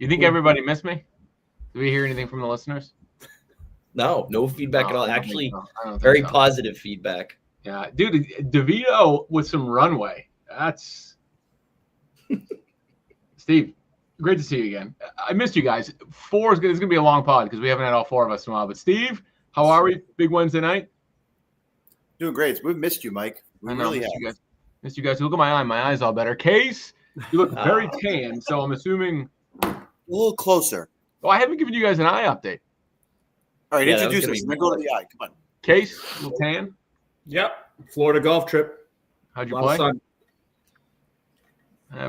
You think everybody missed me? Did we hear anything from the listeners? No feedback at all. Actually, so. very positive feedback. Yeah, dude, DeVito with some runway. That's Steve. Great to see you again. I missed you guys. It's going to be a long pod because we haven't had all four of us in a while. But Steve, how are we? Big Wednesday night. Doing great. We've missed you, Mike. We really have. Missed you guys. Look at my eye. My eye's all better. Case, you look very tan. So I'm assuming a little closer. Oh, I haven't given you guys an eye update. All right, introduce us. Then go to the eye. Come on. Case, a little tan. Yep. Florida golf trip. How'd you play?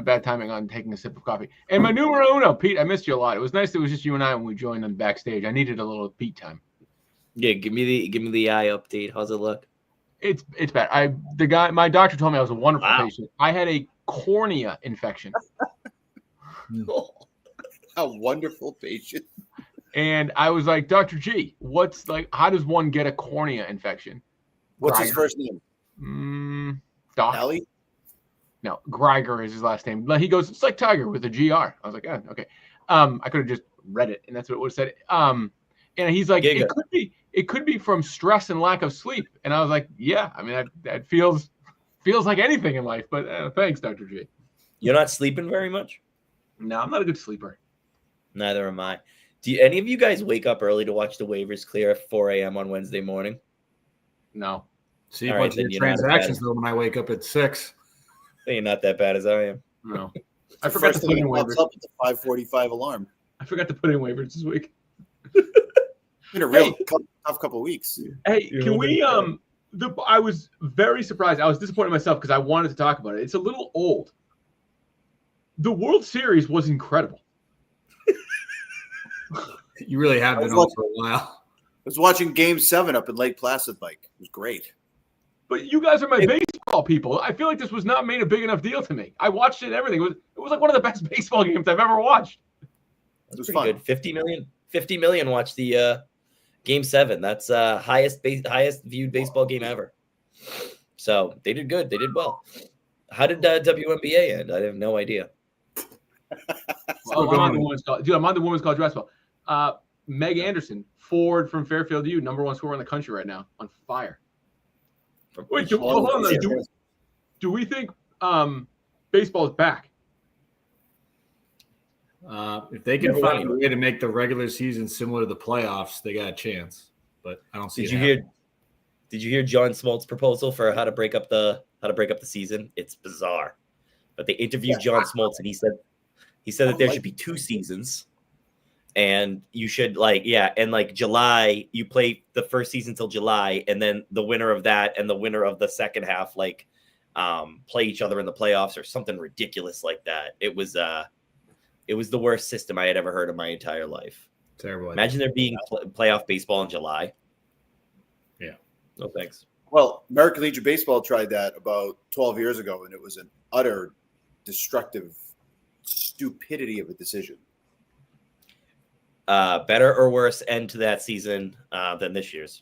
Bad timing on taking a sip of coffee. And my numero uno, Pete, I missed you a lot. It was nice that it was just you and I when we joined on backstage. I needed a little Pete time. Yeah, give me the eye update. How's it look? It's bad. My doctor told me I was a wonderful patient. I had a cornea infection. A wonderful patient. And I was like, Dr. G, how does one get a cornea infection? What's his first name? Doc. Ellie? No, Greiger is his last name. He goes, it's like Tiger with a GR. I was like, okay. I could have just read it, and that's what it would have said. And he's like, it could be from stress and lack of sleep. And I was like, yeah, I mean, that feels like anything in life. But thanks, Dr. G. You're not sleeping very much? No, I'm not a good sleeper. Neither am I. Do any of you guys wake up early to watch the waivers clear at 4 a.m. on Wednesday morning? No. See a bunch of transactions though when I wake up at 6. You're not that bad as I am. No. I forgot to put in waivers. Up at the 5:45 alarm. I forgot to put in waivers this week. It's been a real tough couple of weeks. Hey, can we I was very surprised. I was disappointed in myself because I wanted to talk about it. It's a little old. The World Series was incredible. You really have been on for a while. I was watching Game 7 up in Lake Placid, Mike. It was great. But you guys are my baseball people. I feel like this was not made a big enough deal to me. I watched it and everything. It was like one of the best baseball games I've ever watched. It was fun. Good. 50 million watched the Game 7. That's highest viewed baseball game ever. So they did good. They did well. How did WNBA end? I have no idea. I'm on the women's college basketball. Meg Anderson, forward from Fairfield U, number one scorer in the country right now, on fire. Wait, hold on. Do we think baseball is back? If they can find a way to make the regular season similar to the playoffs, they got a chance. But I don't see. Did you hear John Smoltz's proposal for how to break up the season? It's bizarre. But they interviewed John Smoltz, and he said that there should be 2 seasons. And you should July, you play the first season till July, and then the winner of that and the winner of the second half, play each other in the playoffs or something ridiculous like that. It was the worst system I had ever heard in my entire life. Terrible. Imagine there being playoff baseball in July. Yeah. No thanks. Well, American Legion Baseball tried that about 12 years ago, and it was an utter destructive stupidity of a decision. Better or worse end to that season than this year's?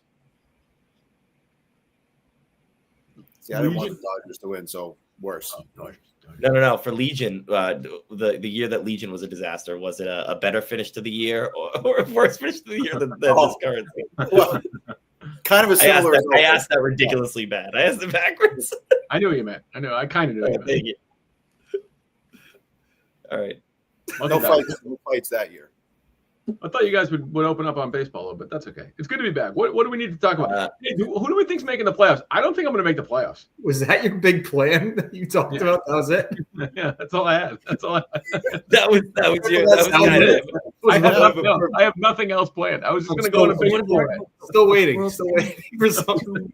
See, I didn't want the Dodgers to win, so worse. No. For Legion, the year that Legion was a disaster, was it a better finish to the year or a worse finish to the year than this current season? Well, kind of a similar. I asked that ridiculously bad. I asked it backwards. I knew what you meant. I kind of knew what you meant. All right. No fights that year. I thought you guys would open up on baseball a little bit. That's okay. It's good to be back. What do we need to talk about? Who do we think's making the playoffs? I don't think I'm going to make the playoffs. Was that your big plan that you talked about? That was it? Yeah, that's all I had. That was I have nothing else planned. I was just going to go on a big Still waiting for something.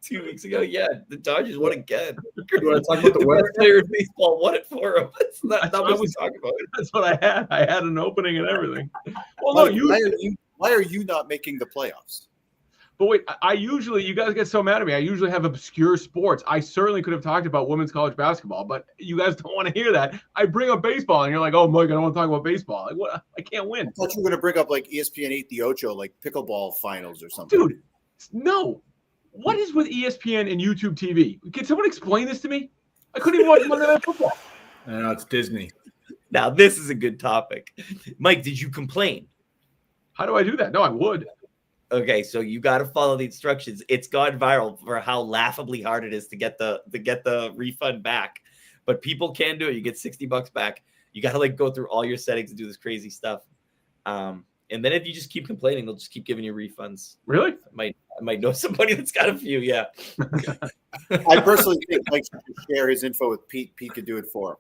2 weeks ago, yeah, the Dodgers won again. You want to talk about the best player in baseball won it for him. That's not what we talk about. That's what I had. I had an opening and everything. Well, why are you not making the playoffs? But wait, you guys get so mad at me. I usually have obscure sports. I certainly could have talked about women's college basketball, but you guys don't want to hear that. I bring up baseball, and you're like, oh, Mike, I don't want to talk about baseball. Like, what? I can't win. I thought you were going to bring up ESPN 8 the Ocho, pickleball finals or something. Dude, no. What is with ESPN and YouTube TV? Can someone explain this to me? I couldn't even watch Monday Night Football. I know, it's Disney. Now, this is a good topic. Mike, did you complain? How do I do that? No, I would. Okay, so you got to follow the instructions. It's gone viral for how laughably hard it is to get the refund back. But people can do it. You get $60 back. You got to like go through all your settings and do this crazy stuff. And then if you just keep complaining, they'll just keep giving you refunds. Really? I might know somebody that's got a few. Yeah. I personally think Mike should share his info with Pete. Pete could do it for him.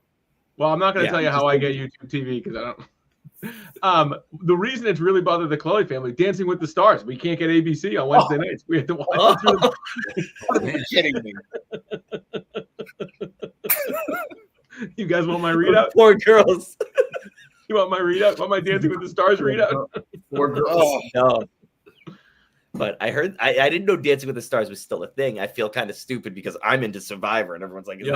Well, I'm not going to tell you how I get YouTube TV because I don't. The reason it's really bothered the Chloe family, Dancing with the Stars. We can't get ABC on Wednesday nights. We have to watch it through. Are you kidding me? You guys want my readout? Poor girls. You want my readout? Want my Dancing with the Stars readout? Poor girls. Oh, No. But I heard I didn't know Dancing with the Stars was still a thing. I feel kind of stupid because I'm into Survivor and everyone's like, is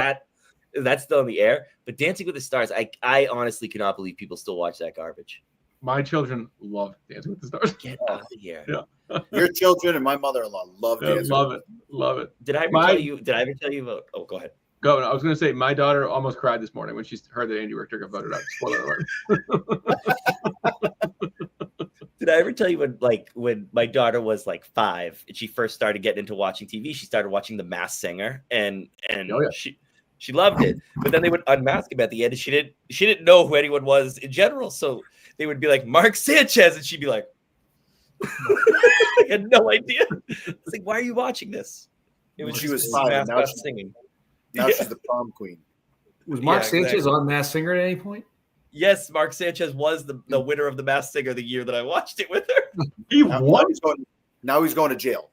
that still in the air? But Dancing with the Stars, I honestly cannot believe people still watch that garbage. My children love Dancing with the Stars. Get out of here. Yeah. your children and my mother-in-law love dancing. Love it. Did I ever tell you about? Oh, go ahead. Go. I was going to say my daughter almost cried this morning when she heard that Andy Richter got voted out. Spoiler alert. Did I ever tell you when my daughter was like 5 and she first started getting into watching TV? She started watching The Masked Singer and she loved it. But then they would unmask him at the end, and she didn't know who anyone was in general. So they would be like Mark Sanchez, and she'd be like, I had no idea. It's like, why are you watching this? It was She was 5. And now she's singing. Now she's the prom queen. Was Mark Sanchez on Masked Singer at any point? Yes, Mark Sanchez was the winner of The Masked Singer the year that I watched it with her. He Now won. now he's going to jail.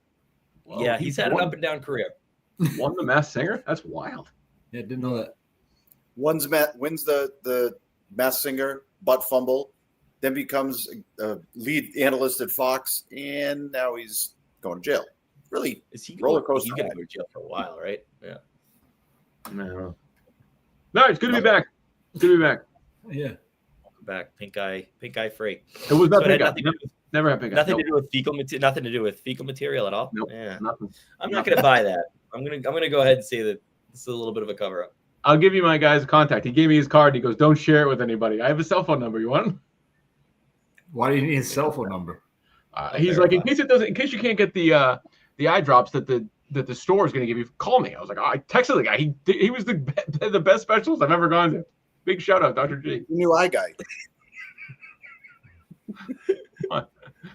Whoa, Yeah, he's had an up and down career. Won the Masked Singer? That's wild. Yeah, didn't know that. Wins the Masked Singer butt fumble, then becomes a lead analyst at Fox, and now he's going to jail. Really, Is he roller coaster He's going to go to jail for a while, right? Yeah. No, it's good to be back. It's good to be back. Yeah. Welcome back, pink eye free. It was not So it had pink eye. nothing to do- Never had pink eye. Nothing Nope. to do with fecal material at all. Nope. Yeah. Nothing. I'm not going to buy that. I'm gonna go ahead and say that this is a little bit of a cover up. I'll give you my guy's contact. He gave me his card. He goes, "Don't share it with anybody." I have a cell phone number. You want? Why do you need his cell phone number? He's like, in case you can't get the eye drops that the store is going to give you, call me. I was like, I texted the guy. He was the best specialist I've ever gone to. Big shout out, Dr. G. new eye guy.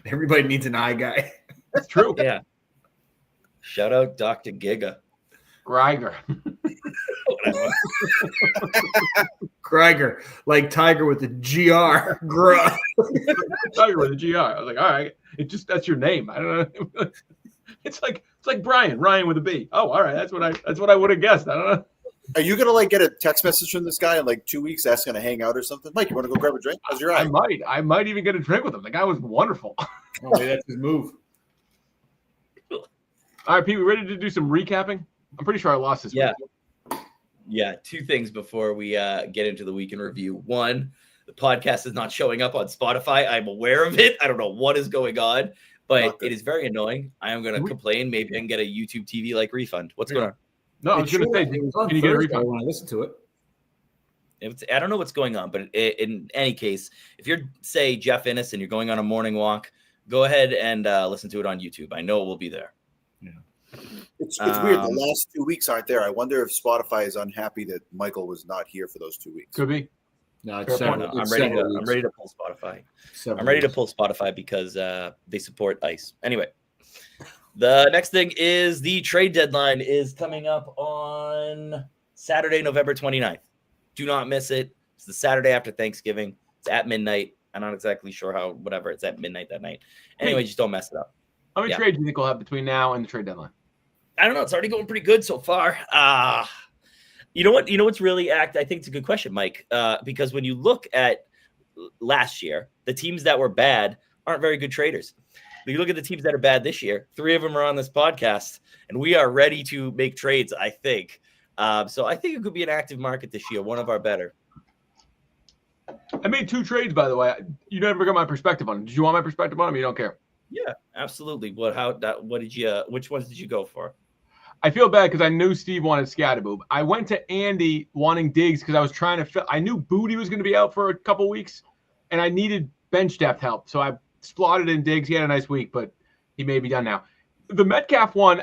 Everybody needs an eye guy. That's true. Yeah. Shout out Dr. Giga. Greiger. Greiger, like Tiger with the GR. Gruh. Tiger with a GR. I was like, all right. That's your name. I don't know. It's like Brian. Ryan with a B. Oh, all right. That's what I would have guessed. I don't know. Are you gonna get a text message from this guy in 2 weeks asking to hang out or something? Mike, you want to go grab a drink? How's your eye? I might even get a drink with him. The guy was wonderful. Oh, maybe that's his move. All right, Pete, we ready to do some recapping? I'm pretty sure I lost this week. Yeah. 2 things before we get into the week in review. 1, the podcast is not showing up on Spotify. I'm aware of it. I don't know what is going on, but it is very annoying. I am going to complain. Maybe I can get a YouTube TV refund. What's going on? No, I was going to say, can you get a refund? When I listen to it. I don't know what's going on, but in any case, if you're, say, Jeff Innes and you're going on a morning walk, go ahead and listen to it on YouTube. I know it will be there. Yeah. It's weird. The last 2 weeks aren't there. I wonder if Spotify is unhappy that Michael was not here for those 2 weeks. Could be. No, I'm ready to pull Spotify. I'm ready to pull Spotify because they support ICE. Anyway, the next thing is the trade deadline is coming up on Saturday, November 29th. Do not miss it. It's the Saturday after Thanksgiving. It's at midnight. I'm not exactly sure how, whatever. It's at midnight that night. Anyway, just don't mess it up. How many trades do you think we'll have between now and the trade deadline? I don't know. It's already going pretty good so far. You know what? What's really I think it's a good question, Mike, because when you look at last year, the teams that were bad aren't very good traders. If you look at the teams that are bad this year, 3 of them are on this podcast, and we are ready to make trades, I think. So I think it could be an active market this year, one of our better. I made 2 trades, by the way. You never got my perspective on them. Did you want my perspective on them? You don't care. Yeah, absolutely. Which ones did you go for? I feel bad because I knew Steve wanted Scatterboob. I went to Andy wanting Diggs because I was trying to I knew Booty was going to be out for a couple weeks, and I needed bench depth help. So I slotted in Diggs. He had a nice week, but he may be done now. The Metcalf one,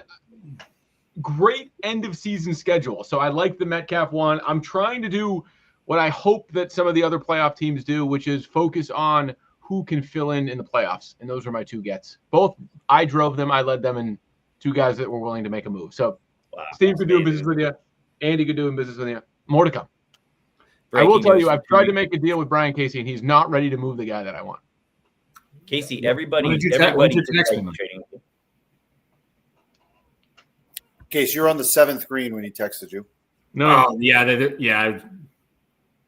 great end of season schedule. So I like the Metcalf one. I'm trying to do what I hope that some of the other playoff teams do, which is focus on who can fill in the playoffs. And those are my two gets. Both, I drove them. I led them, and two guys that were willing to make a move. So Steve could do business with you. Andy could do business with you. More to come. I will tell you, I've tried to make a deal with Brian Casey, and he's not ready to move the guy that I want. Casey, everybody text him? Case, you're on the 7th screen when he texted you. No. Oh, yeah.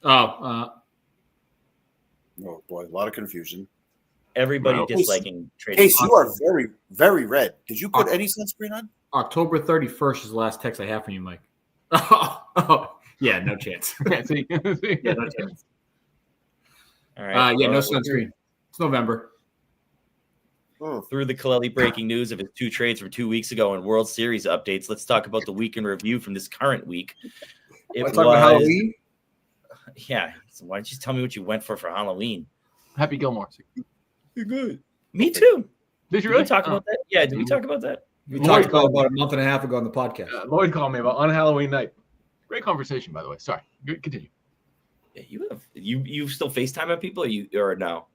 Oh boy, a lot of confusion. Everybody disliking trading. Case, you are very, very red. Did you put any sunscreen on? October 31st is the last text I have from you, Mike. Oh, yeah, no chance. Yeah, no chance. All right. No sunscreen. It's November. Through the Kaleli breaking news of his 2 trades from 2 weeks ago and World Series updates, let's talk about the week in review from this current week. Talk about Halloween? Yeah. So why don't you tell me what you went for Halloween? Happy Gilmore. You're good. Me too. Did you really talk about that? Yeah. Did we talk about that? We talked about a month and a half ago on the podcast. Lloyd called me on Halloween night. Great conversation, by the way. Sorry. Continue. Yeah, you still FaceTime at people or no?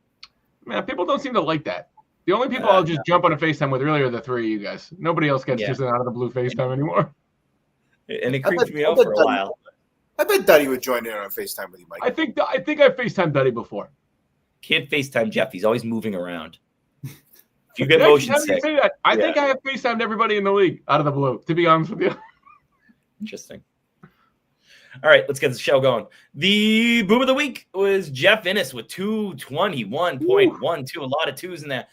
Man, people don't seem to like that. The only people I'll just jump on a FaceTime with really are the three of you guys. Nobody else gets just out of the blue FaceTime anymore. And it creeped me out for a while. I bet Duddy would join in on a FaceTime with you, Mike. I think I've FaceTimed Duddy before. Can't FaceTime Jeff. He's always moving around. If you get motion sick. I think I have FaceTimed everybody in the league out of the blue, to be honest with you. Interesting. All right, let's get the show going. The boom of the week was Jeff Innes with 221.12. A lot of twos in there.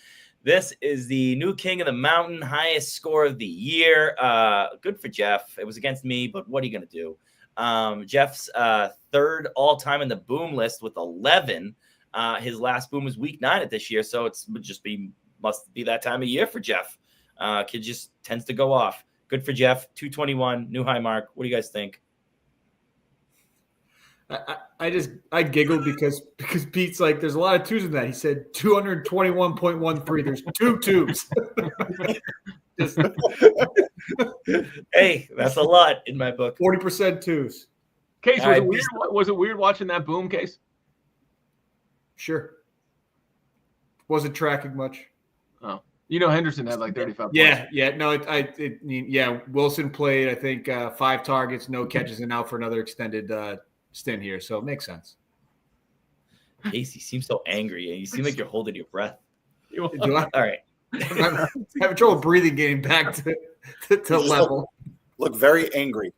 This is the new king of the mountain, highest score of the year. Good for Jeff. It was against me, but what are you going to do? Jeff's third all-time in the boom list with 11. His last boom was week 9 of this year, so must be that time of year for Jeff. Kid just tends to go off. Good for Jeff. 221, new high mark. What do you guys think? I giggled because Pete's like, there's a lot of twos in that. He said 221.13. There's 2 twos. Hey, that's a lot in my book. 40% twos. Case, was it weird watching that boom, Case? Sure. Wasn't tracking much. Oh, Henderson had like 35 points. Yeah. No, Wilson played, I think, 5 targets, no catches, and out for another extended stint here. So it makes sense. Casey seems so angry, and you seem like you're holding your breath. All right. I'm having trouble breathing, getting back to level. Look very angry.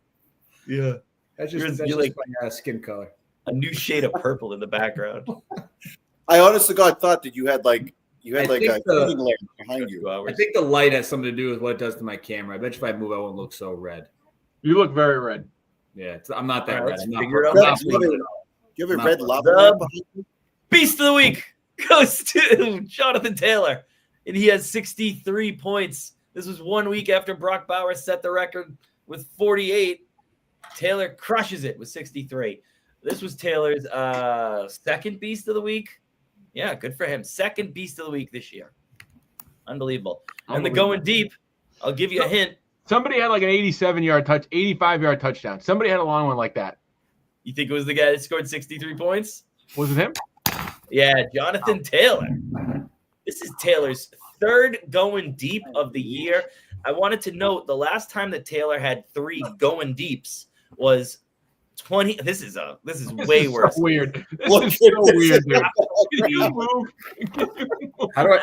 Yeah. That's just like my skin color. A new shade of purple in the background. I honest to God thought that you had a heating layer behind you. I think the light has something to do with what it does to my camera. I bet you if I move, I won't look so red. You look very red. Yeah, I'm not that red. Do you have a red lava behind you? Beast of the week goes to Jonathan Taylor, and he has 63 points. This was 1 week after Brock Bowers set the record with 48. Taylor crushes it with 63. This was Taylor's second beast of the week. Yeah, good for him. Second beast of the week this year. Unbelievable. And the going deep, I'll give you a hint. Somebody had like an 85-yard touchdown. Somebody had a long one like that. You think it was the guy that scored 63 points? Was it him? Yeah, Jonathan Taylor. This is Taylor's third going deep of the year. I wanted to note the last time that Taylor had 3 going deeps was 20. This is way worse. So weird. This is so weird, dude. How do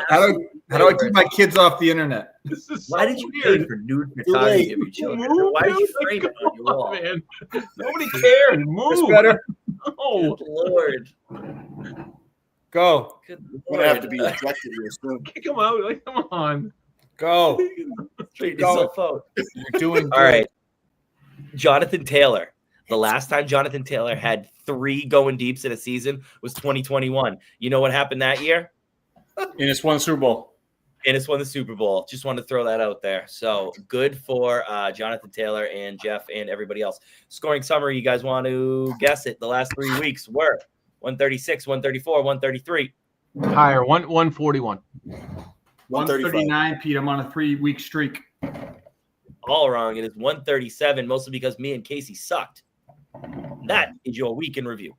I keep my kids off the internet? This is Why did you pay for nude photography of your children? Why did you frame it on your wall? Man. Nobody cared. Move. Better. Oh Good Lord. Go. Good Lord. I'm gonna have to be ejected here soon. Kick him out. Like, come on. Go. Straighten yourself out. You're doing all right. Jonathan Taylor. The last time Jonathan Taylor had 3 going deeps in a season was 2021. You know what happened that year? And it's won Super Bowl. Ennis won the Super Bowl. Just wanted to throw that out there. So good for Jonathan Taylor and Jeff and everybody else. Scoring summary, you guys want to guess it? The last 3 weeks were 136, 134, 133. Higher, 141. 139, Pete. I'm on a 3-week streak. All wrong. It is 137, mostly because me and Casey sucked. That is your week in review.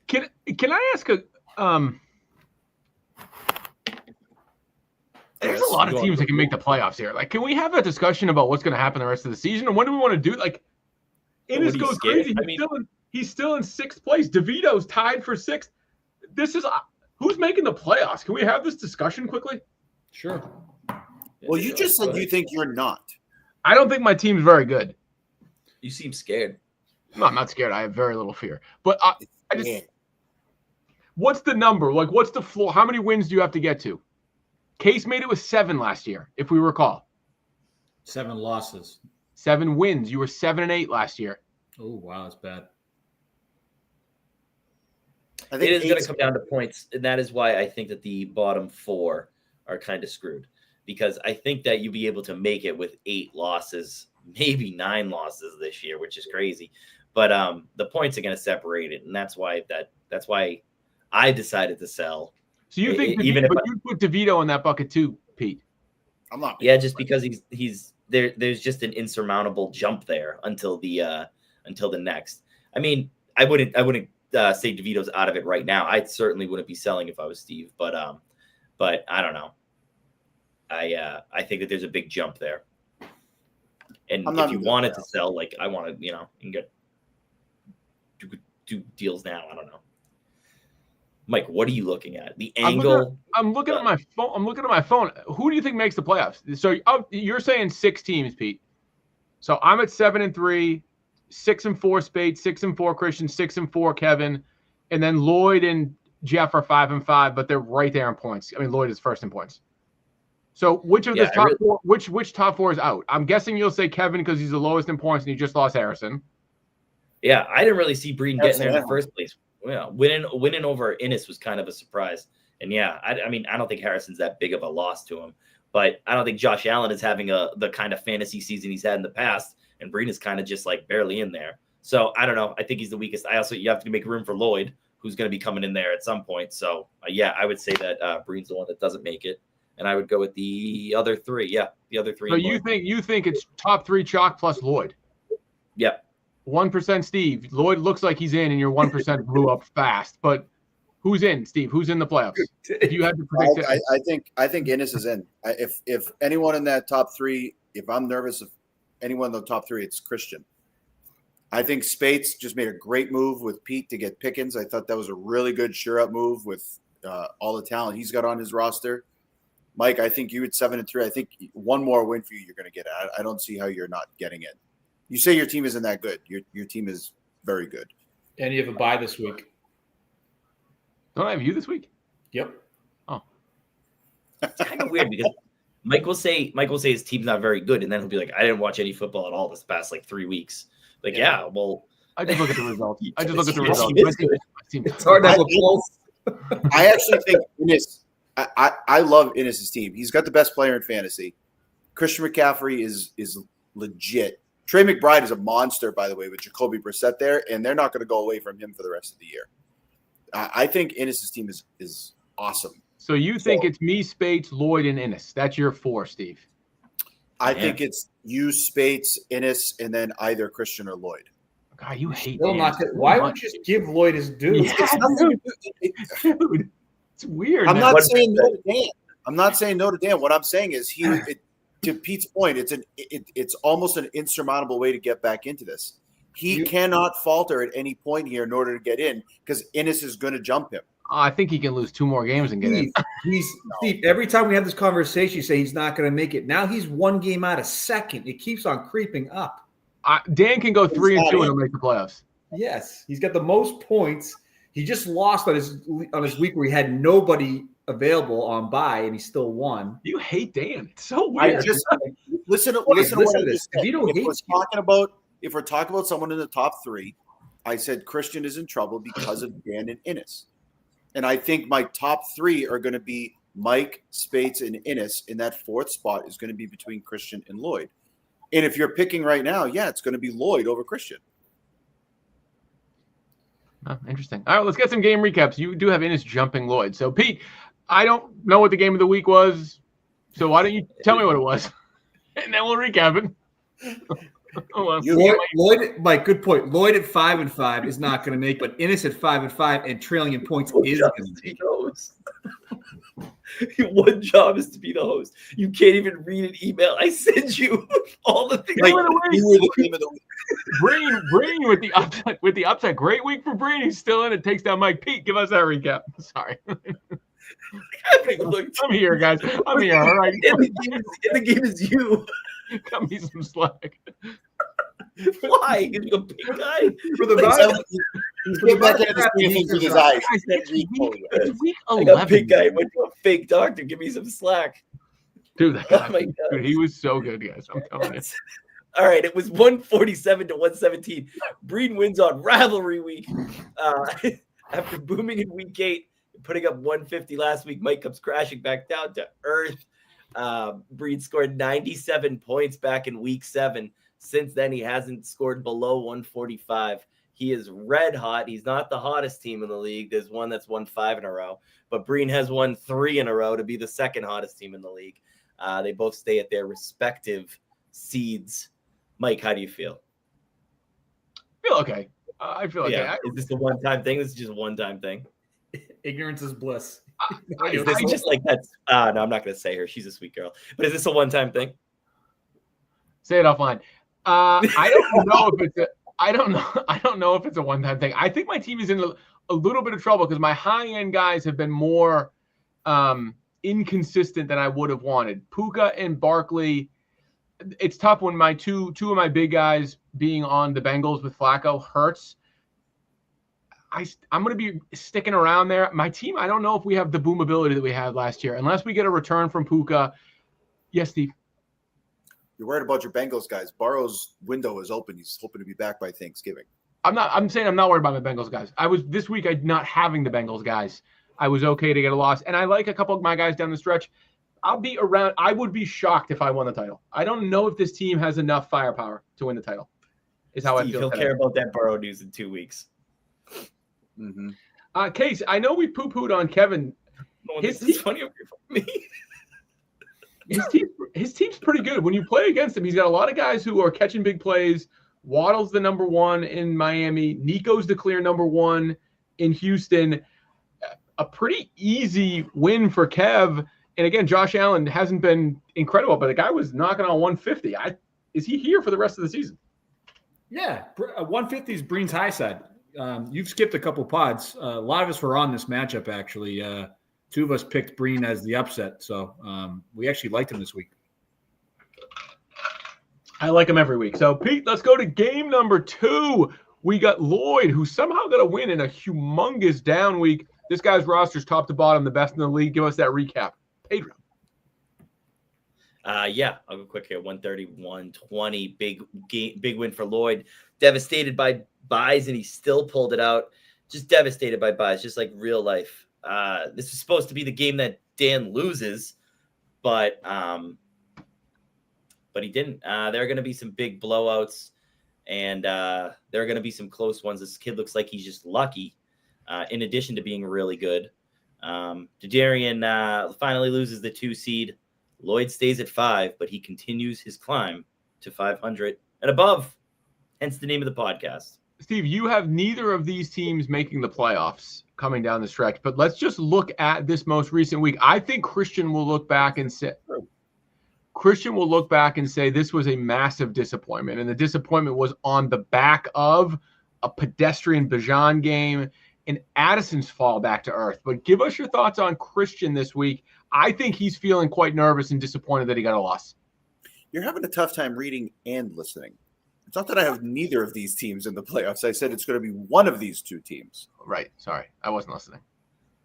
Can I ask a there's a lot of teams that can make the playoffs here. Like, can we have a discussion about what's going to happen the rest of the season, and what do we want to do? Like, Ennis goes crazy. He's still in 6th place. DeVito's tied for 6th. This is who's making the playoffs. Can we have this discussion quickly? Sure. Well, you just said you think you're not. I don't think my team's very good. You seem scared. No, I'm not scared. I have very little fear. But I just what's the number? Like, what's the floor? How many wins do you have to get to? Case made it with 7 last year, if we recall. 7 losses. 7 wins. You were 7-8 last year. Oh, wow, that's bad. I think it is going to come down to points, and that is why I think that the bottom 4 are kind of screwed. Because I think that you'll be able to make it with 8 losses, maybe 9 losses this year, which is crazy. But the points are going to separate it, and that's why I decided to sell. So you think you put DeVito in that bucket too, Pete? I'm not. Yeah, just because he's there. There's just an insurmountable jump there until the next. I mean, I wouldn't say DeVito's out of it right now. I certainly wouldn't be selling if I was Steve. But I don't know. I think that there's a big jump there. And if you wanted to sell, like I want to, you can get do deals now. I don't know. Mike, what are you looking at? The angle. I'm looking at my phone. Who do you think makes the playoffs? So you're saying 6 teams, Pete. So I'm at 7-3, 6-4 Spade, 6-4 Christian, 6-4 Kevin, and then Lloyd and Jeff are 5-5, but they're right there in points. I mean, Lloyd is first in points. So which of the top 4? Which top 4 is out? I'm guessing you'll say Kevin because he's the lowest in points and he just lost Harrison. Yeah, I didn't really see Breeden getting there in the first place. Yeah, winning over Ennis was kind of a surprise. And yeah, I mean, I don't think Harrison's that big of a loss to him, but I don't think Josh Allen is having the kind of fantasy season he's had in the past, and Breeden is kind of just like barely in there. So I don't know. I think he's the weakest. You have to make room for Lloyd, who's going to be coming in there at some point. So yeah, I would say that Breen's the one that doesn't make it, and I would go with the other 3. Yeah, the other 3. So you think it's top 3 chalk plus Lloyd? Yep. 1% Steve. Lloyd looks like he's in, and your 1% blew up fast. But who's in, Steve? Who's in the playoffs? If you had to predict it. I think Ennis is in. If anyone in that top 3, if I'm nervous of anyone in the top 3, it's Christian. I think Spates just made a great move with Pete to get Pickens. I thought that was a really good sure-up move with all the talent he's got on his roster. Mike, I think you at 7-3. I think one more win for you, you're going to get it. I don't see how you're not getting it. You say your team isn't that good. Your team is very good. And you have a bye this week. Don't I have you this week? Yep. Oh. It's kind of weird because Mike will say his team's not very good, and then he'll be like, I didn't watch any football at all this past 3 weeks. Like, yeah, well, I just look at the results. It's hard to have a pulse. I actually think Ennis. I love Ennis's team. He's got the best player in fantasy. Christian McCaffrey is legit. Trey McBride is a monster, by the way, with Jacoby Brissett there, and they're not going to go away from him for the rest of the year. I think Ennis's team is awesome. So you think it's me, Spates, Lloyd, and Ennis. That's your 4, Steve. I think it's you, Spates, Ennis, and then either Christian or Lloyd. God, you hate why would you just give Lloyd his due? Yeah, dude, it's weird. I'm not saying Notre Dame. What I'm saying is to Pete's point, it's almost an insurmountable way to get back into this. He cannot falter at any point here in order to get in because Ennis is going to jump him. I think he can lose 2 more games and get in. Steve, every time we have this conversation, you say he's not going to make it. Now he's 1 game out of second. It keeps on creeping up. Dan can go 3-2 and he'll make the playoffs. Yes, he's got the most points. He just lost on his week where he had nobody available on bye, and he still won. You hate Dan. It's so weird. Listen to what I just said. If we're talking about someone in the top 3, I said Christian is in trouble because of Dan and Ennis. And I think my top 3 are going to be Mike, Spates, and Innes in that fourth spot is going to be between Christian and Lloyd. And if you're picking right now, it's going to be Lloyd over Christian. Oh, interesting. All right, let's get some game recaps. You do have Innes jumping Lloyd. So, Pete, I don't know what the game of the week was, so why don't you tell me what it was, and then we'll recap it. Lloyd, Mike, good point. Lloyd at 5-5 is not going to make, but Innes at 5-5 and trailing in points is going to make. One job is to be the host. You can't even read an email I send you. All the things. You were the game of the week. Breen with the upside. Great week for Breen. He's still in it. Takes down Mike. Pete, give us that recap. Sorry. I'm here, guys. I'm here. All right. The game is you. Cut me some slack. Why? You're a big guy. For the He's back into the screen with his eyes. It's week 11. I got a big guy. Went to a fake doctor. Give me some slack. Dude, dude, he was so good, guys. I'm telling you. All right, it was 147 to 117. Breen wins on rivalry week. After booming in week 8, putting up 150 last week, Mike comes crashing back down to earth. Breen scored 97 points back in week 7. Since then, he hasn't scored below 145. He is red hot. He's not the hottest team in the league. There's one that's won 5 in a row, but Breen has won 3 in a row to be the second hottest team in the league. They both stay at their respective seeds. Mike, how do you feel? I feel okay. I feel okay. Yeah. Is this a one-time thing? This is just a one-time thing. Ignorance is bliss. Is this just like that? No, I'm not going to say her. She's a sweet girl. But is this a one-time thing? Say it offline. I don't know if it's I don't know if it's a one-time thing. I think my team is in a little bit of trouble because my high-end guys have been more inconsistent than I would have wanted. Puka and Barkley, it's tough when my two of my big guys being on the Bengals with Flacco hurts. I'm going to be sticking around there. My team, I don't know if we have the boom ability that we had last year. Unless we get a return from Puka. Yes, Steve. You're worried about your Bengals guys. Burrow's window is open. He's hoping to be back by Thanksgiving. I'm saying I'm not worried about my Bengals guys. This week I'm not having the Bengals guys. I was okay to get a loss. And I like a couple of my guys down the stretch. I'll be around. I would be shocked if I won the title. I don't know if this team has enough firepower to win the title. Is how Steve, I feel. He'll care about that Burrow news in 2 weeks. Mm-hmm. Case, I know we poo-pooed on Kevin. This is funny for me. His team's pretty good. When you play against him, he's got a lot of guys who are catching big plays. Waddle's the number 1 in Miami. Nico's the clear number 1 in Houston. A pretty easy win for Kev. And again, Josh Allen hasn't been incredible, but the guy was knocking on 150. Is he here for the rest of the season? Yeah, 150 is Breen's high side. You've skipped a couple pods. A lot of us were on this matchup, actually. 2 of us picked Breen as the upset, so we actually liked him this week. I like him every week. So, Pete, let's go to game number 2. We got Lloyd, who somehow got a win in a humongous down week. This guy's roster's top to bottom, the best in the league. Give us that recap. Pedro. Yeah, I'll go quick here. 131-20, big win for Lloyd. Devastated by buys, and he still pulled it out. Just devastated by buys, just like real life. This is supposed to be the game that Dan loses, but he didn't. There are going to be some big blowouts, and there are going to be some close ones. This kid looks like he's just lucky, in addition to being really good. D'Adarian finally loses the 2 seed. Lloyd stays at 5, but he continues his climb to 500 and above. Hence the name of the podcast. Steve, you have neither of these teams making the playoffs coming down the stretch, but let's just look at this most recent week. I think Christian will look back and say this was a massive disappointment, and the disappointment was on the back of a pedestrian Bijan game and Addison's fall back to earth. But give us your thoughts on Christian this week. I think he's feeling quite nervous and disappointed that he got a loss. You're having a tough time reading and listening. It's not that I have neither of these teams in the playoffs. I said it's going to be one of these 2 teams. Right. Sorry. I wasn't listening.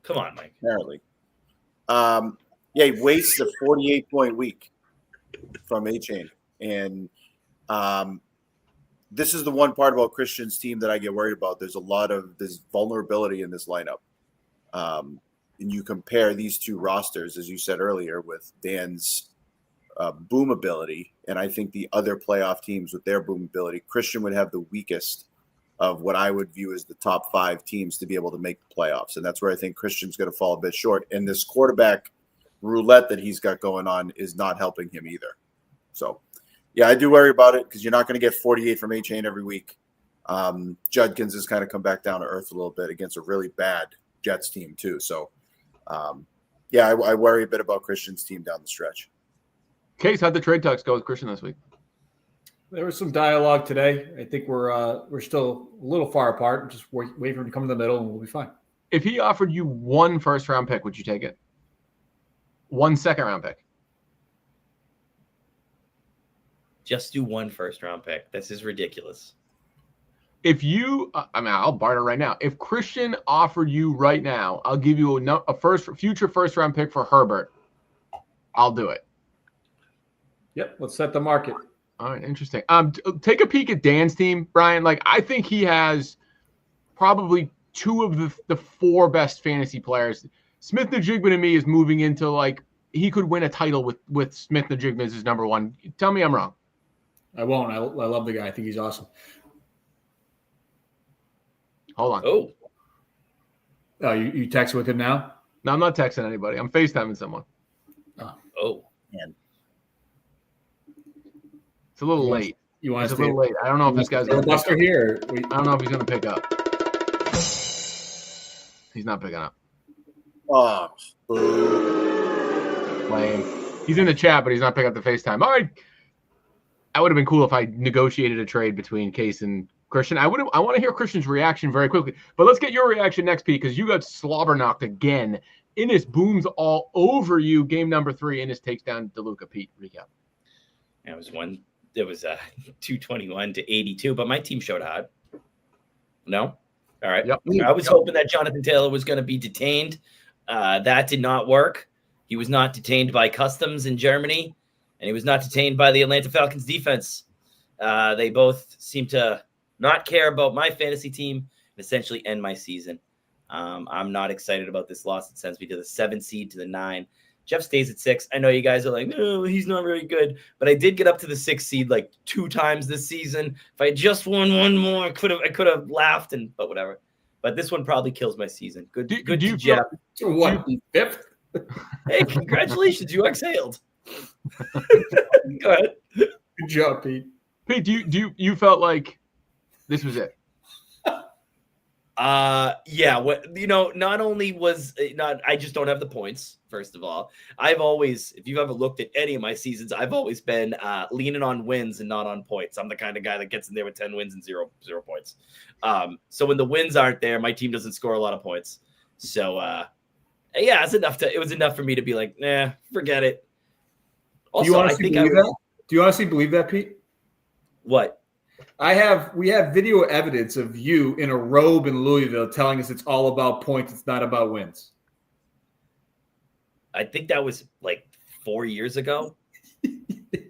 Come on, Mike. Apparently. He wastes a 48-point week from A-Chain. And this is the one part about Christian's team that I get worried about. There's vulnerability in this lineup. and you compare these two rosters, as you said earlier, with Dan's boom ability, and I think the other playoff teams with their boom ability, Christian would have the weakest of what I would view as the top 5 teams to be able to make the playoffs. And that's where I think Christian's going to fall a bit short. And this quarterback roulette that he's got going on is not helping him either. So, yeah, I do worry about it because you're not going to get 48 from A-Chain every week. Judkins has kind of come back down to earth a little bit against a really bad Jets team too. So, yeah, I worry a bit about Christian's team down the stretch. Case, how'd the trade talks go with Christian this week? There was some dialogue today. I think we're still a little far apart. Just wait for him to come in the middle, and we'll be fine. If he offered you 1 first-round pick, would you take it? 1 second-round pick? Just do 1 first-round pick. This is ridiculous. If you, I'll barter right now. If Christian offered you right now, I'll give you a future first-round pick for Herbert. I'll do it. Yep, let's set the market. All right, interesting. Take a peek at Dan's team, Brian. Like, I think he has probably 2 of the 4 best fantasy players. Smith-Njigba to me is moving into, like, he could win a title with Smith-Njigba as his number 1. Tell me I'm wrong. I won't. I love the guy. I think he's awesome. Hold on. Oh, you texting with him now? No, I'm not texting anybody. I'm FaceTiming someone. Oh, man. It's a little late. It's a little late. I don't know if this guy's going to pick up. Here. I don't know if he's going to pick up. He's not picking up. Oh, lame. He's in the chat, but he's not picking up the FaceTime. All right. I would have been cool if I negotiated a trade between Case and Christian. I want to hear Christian's reaction very quickly. But let's get your reaction next, Pete, because you got slobber knocked again. Innis booms all over you. Game number 3. Innis takes down DeLuca. Pete, recap. It was 221 to 82, but my team showed hard. No? All right. Yep. I was hoping that Jonathan Taylor was going to be detained. That did not work. He was not detained by customs in Germany, and he was not detained by the Atlanta Falcons defense. They both seem to not care about my fantasy team and essentially end my season. I'm not excited about this loss. It sends me to the 7 seed to the 9. Jeff stays at 6. I know you guys are like, no, he's not very good. But I did get up to the 6 seed like 2 times this season. If I just won 1 more, I could have laughed, but whatever. But this one probably kills my season. Good to Jeff. What, 5th? Hey, congratulations. You exhaled. Go ahead. Good job, Pete. Pete, do you felt like this was it? Yeah. Not only was not, I just don't have the points. First of all, I've always, if you've ever looked at any of my seasons, I've always been leaning on wins and not on points. I'm the kind of guy that gets in there with 10 wins and zero points. So when the wins aren't there, my team doesn't score a lot of points. So, yeah, it was enough for me to be like, nah, forget it. Also, do you honestly believe that, Pete? What? We have video evidence of you in a robe in Louisville telling us it's all about points. It's not about wins. I think that was like 4 years ago.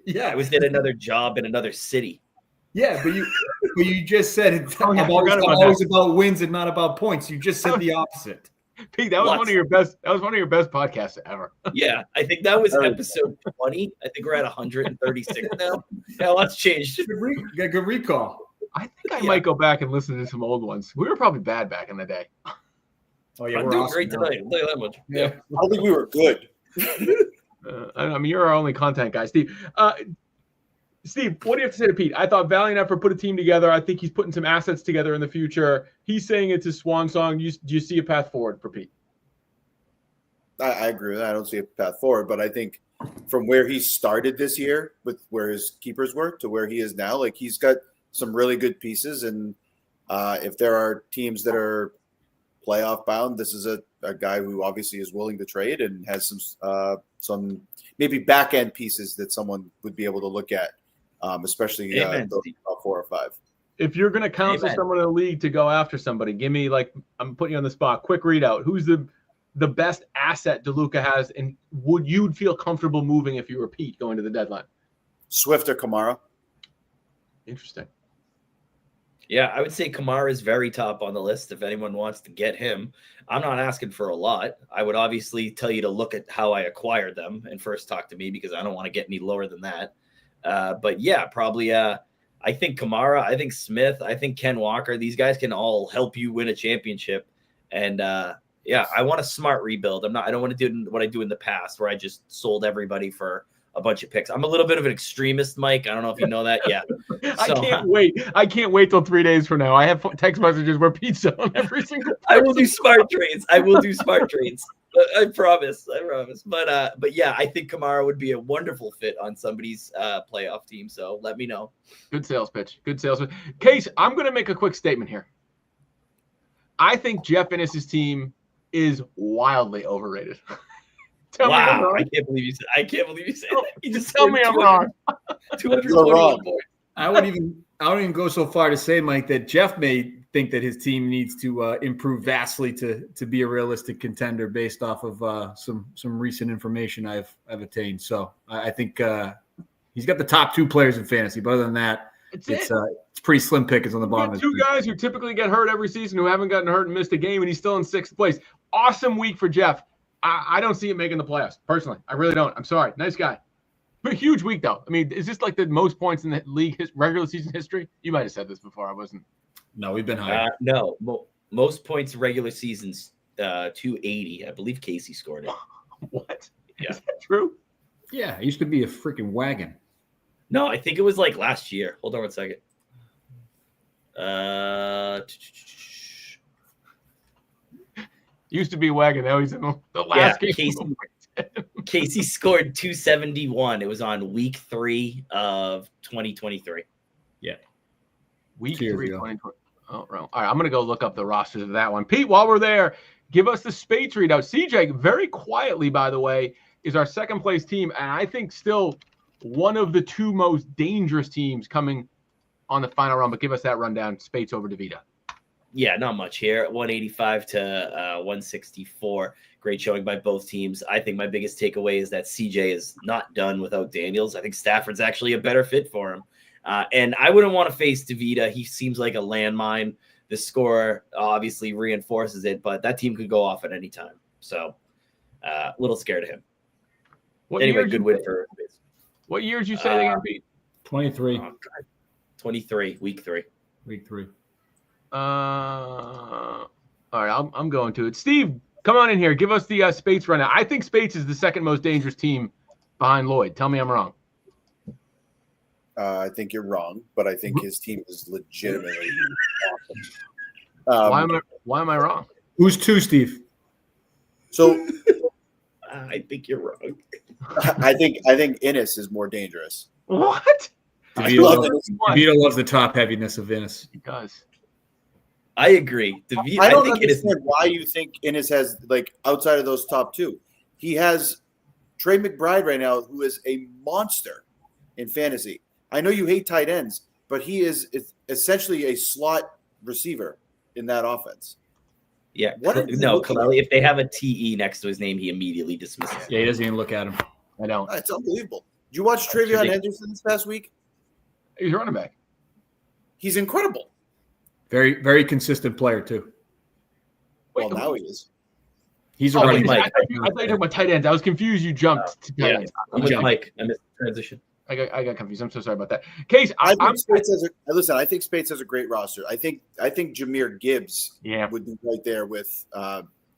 Yeah. I was at another job in another city. Yeah, but you just said it's always about wins and not about points. You just said the opposite. Pete, that was one of your best. That was one of your best podcasts ever. Yeah, I think that was episode 20. I think we're at 136 now. Yeah, lots changed. Good recall. I think I might go back and listen to some old ones. We were probably bad back in the day. Oh yeah, we're doing great tonight. I'll tell you that much. Yeah, I don't think we were good. I mean, you're our only content guy, Steve. Steve, what do you have to say to Pete? I thought Valiant effort put a team together. I think he's putting some assets together in the future. He's saying it's his swan song. Do you see a path forward for Pete? I agree with that. I don't see a path forward, but I think from where he started this year with where his keepers were to where he is now, like he's got some really good pieces. And if there are teams that are playoff bound, this is a guy who obviously is willing to trade and has some maybe back end pieces that someone would be able to look at. Especially those top 4 or 5. If you're going to counsel someone in the league to go after somebody, give me I'm putting you on the spot. Quick readout. Who's the best asset DeLuca has, and would you feel comfortable moving if you were Pete going to the deadline? Swift or Kamara? Interesting. Yeah, I would say Kamara is very top on the list if anyone wants to get him. I'm not asking for a lot. I would obviously tell you to look at how I acquired them and first talk to me because I don't want to get any lower than that. But yeah, probably I think Kamara, I think Smith, I think Ken Walker, these guys can all help you win a championship. And yeah, I want a smart rebuild. I don't want to do what I do in the past where I just sold everybody for a bunch of picks. I'm a little bit of an extremist, Mike. I don't know if you know that. Yeah. So, I can't wait till 3 days from now. I have text messages where Pete's on every single person. I will do smart trades. I promise. But yeah, I think Kamara would be a wonderful fit on somebody's playoff team. So let me know. Good sales pitch. Case, I'm going to make a quick statement here. I think Jeff Ennis's team is wildly overrated. Wow, I can't believe you said that. You just tell me I'm wrong. 221 points. I wouldn't even go so far to say, Mike, that Jeff may think that his team needs to improve vastly to be a realistic contender based off of some recent information I've attained. So I think he's got the top 2 players in fantasy. But other than that, it's pretty slim pickings on the bottom. 2 guys who typically get hurt every season who haven't gotten hurt and missed a game, and he's still in 6th place. Awesome week for Jeff. I don't see him making the playoffs, personally. I really don't. I'm sorry. Nice guy. But huge week, though. I mean, is this like the most points in the league regular season history? You might have said this before. I wasn't. No, we've been high. No, most points regular seasons, 280. I believe Casey scored it. What? Yeah. Is that true? Yeah, it used to be a freaking wagon. No, I think it was like last year. Hold on 1 second. Used to be wagon. Now he's in the last game. Casey scored 271. It was on week 3 of 2023. Yeah. Week 3, 2020. Oh, wrong. All right, I'm going to go look up the rosters of that one. Pete, while we're there, give us the Spates readout. CJ, very quietly, by the way, is our second place team, and I think still one of the 2 most dangerous teams coming on the final round. But give us that rundown. Spates over DeVita. Yeah, not much here. 185 to 164. Great showing by both teams. I think my biggest takeaway is that CJ is not done without Daniels. I think Stafford's actually a better fit for him. And I wouldn't want to face DeVita. He seems like a landmine. The score obviously reinforces it, but that team could go off at any time. So a little scared of him. Anyway, good win for Spates. What year did you say they got beat? 23. 23, week 3. Week 3. All right, I'm going to it. Steve, come on in here. Give us the Spates rundown. I think Spates is the second most dangerous team behind Lloyd. Tell me I'm wrong. I think you're wrong, but I think his team is legitimately awesome. Why am I wrong? Who's 2, Steve? So I think you're wrong. I think Ennis is more dangerous. What? DeVito loves the top heaviness of Ennis. He does. I agree. I don't understand why you think Ennis has, like, outside of those top 2. He has Trey McBride right now, who is a monster in fantasy. I know you hate tight ends, but he is essentially a slot receiver in that offense. Yeah. Kaleli, if they have a TE next to his name, he immediately dismisses it. Yeah, he doesn't even look at him. I don't. It's unbelievable. Did you watch Travion Henderson this past week? He's running back. He's incredible. Very, very consistent player, too. Well, now he is. He's a running back. I thought you were talking about tight ends. I was confused. You jumped to tight ends. I'm with Mike. I missed the transition. I got confused. I'm so sorry about that. Case, I think Spates has a great roster. I think Jahmyr Gibbs would be right there with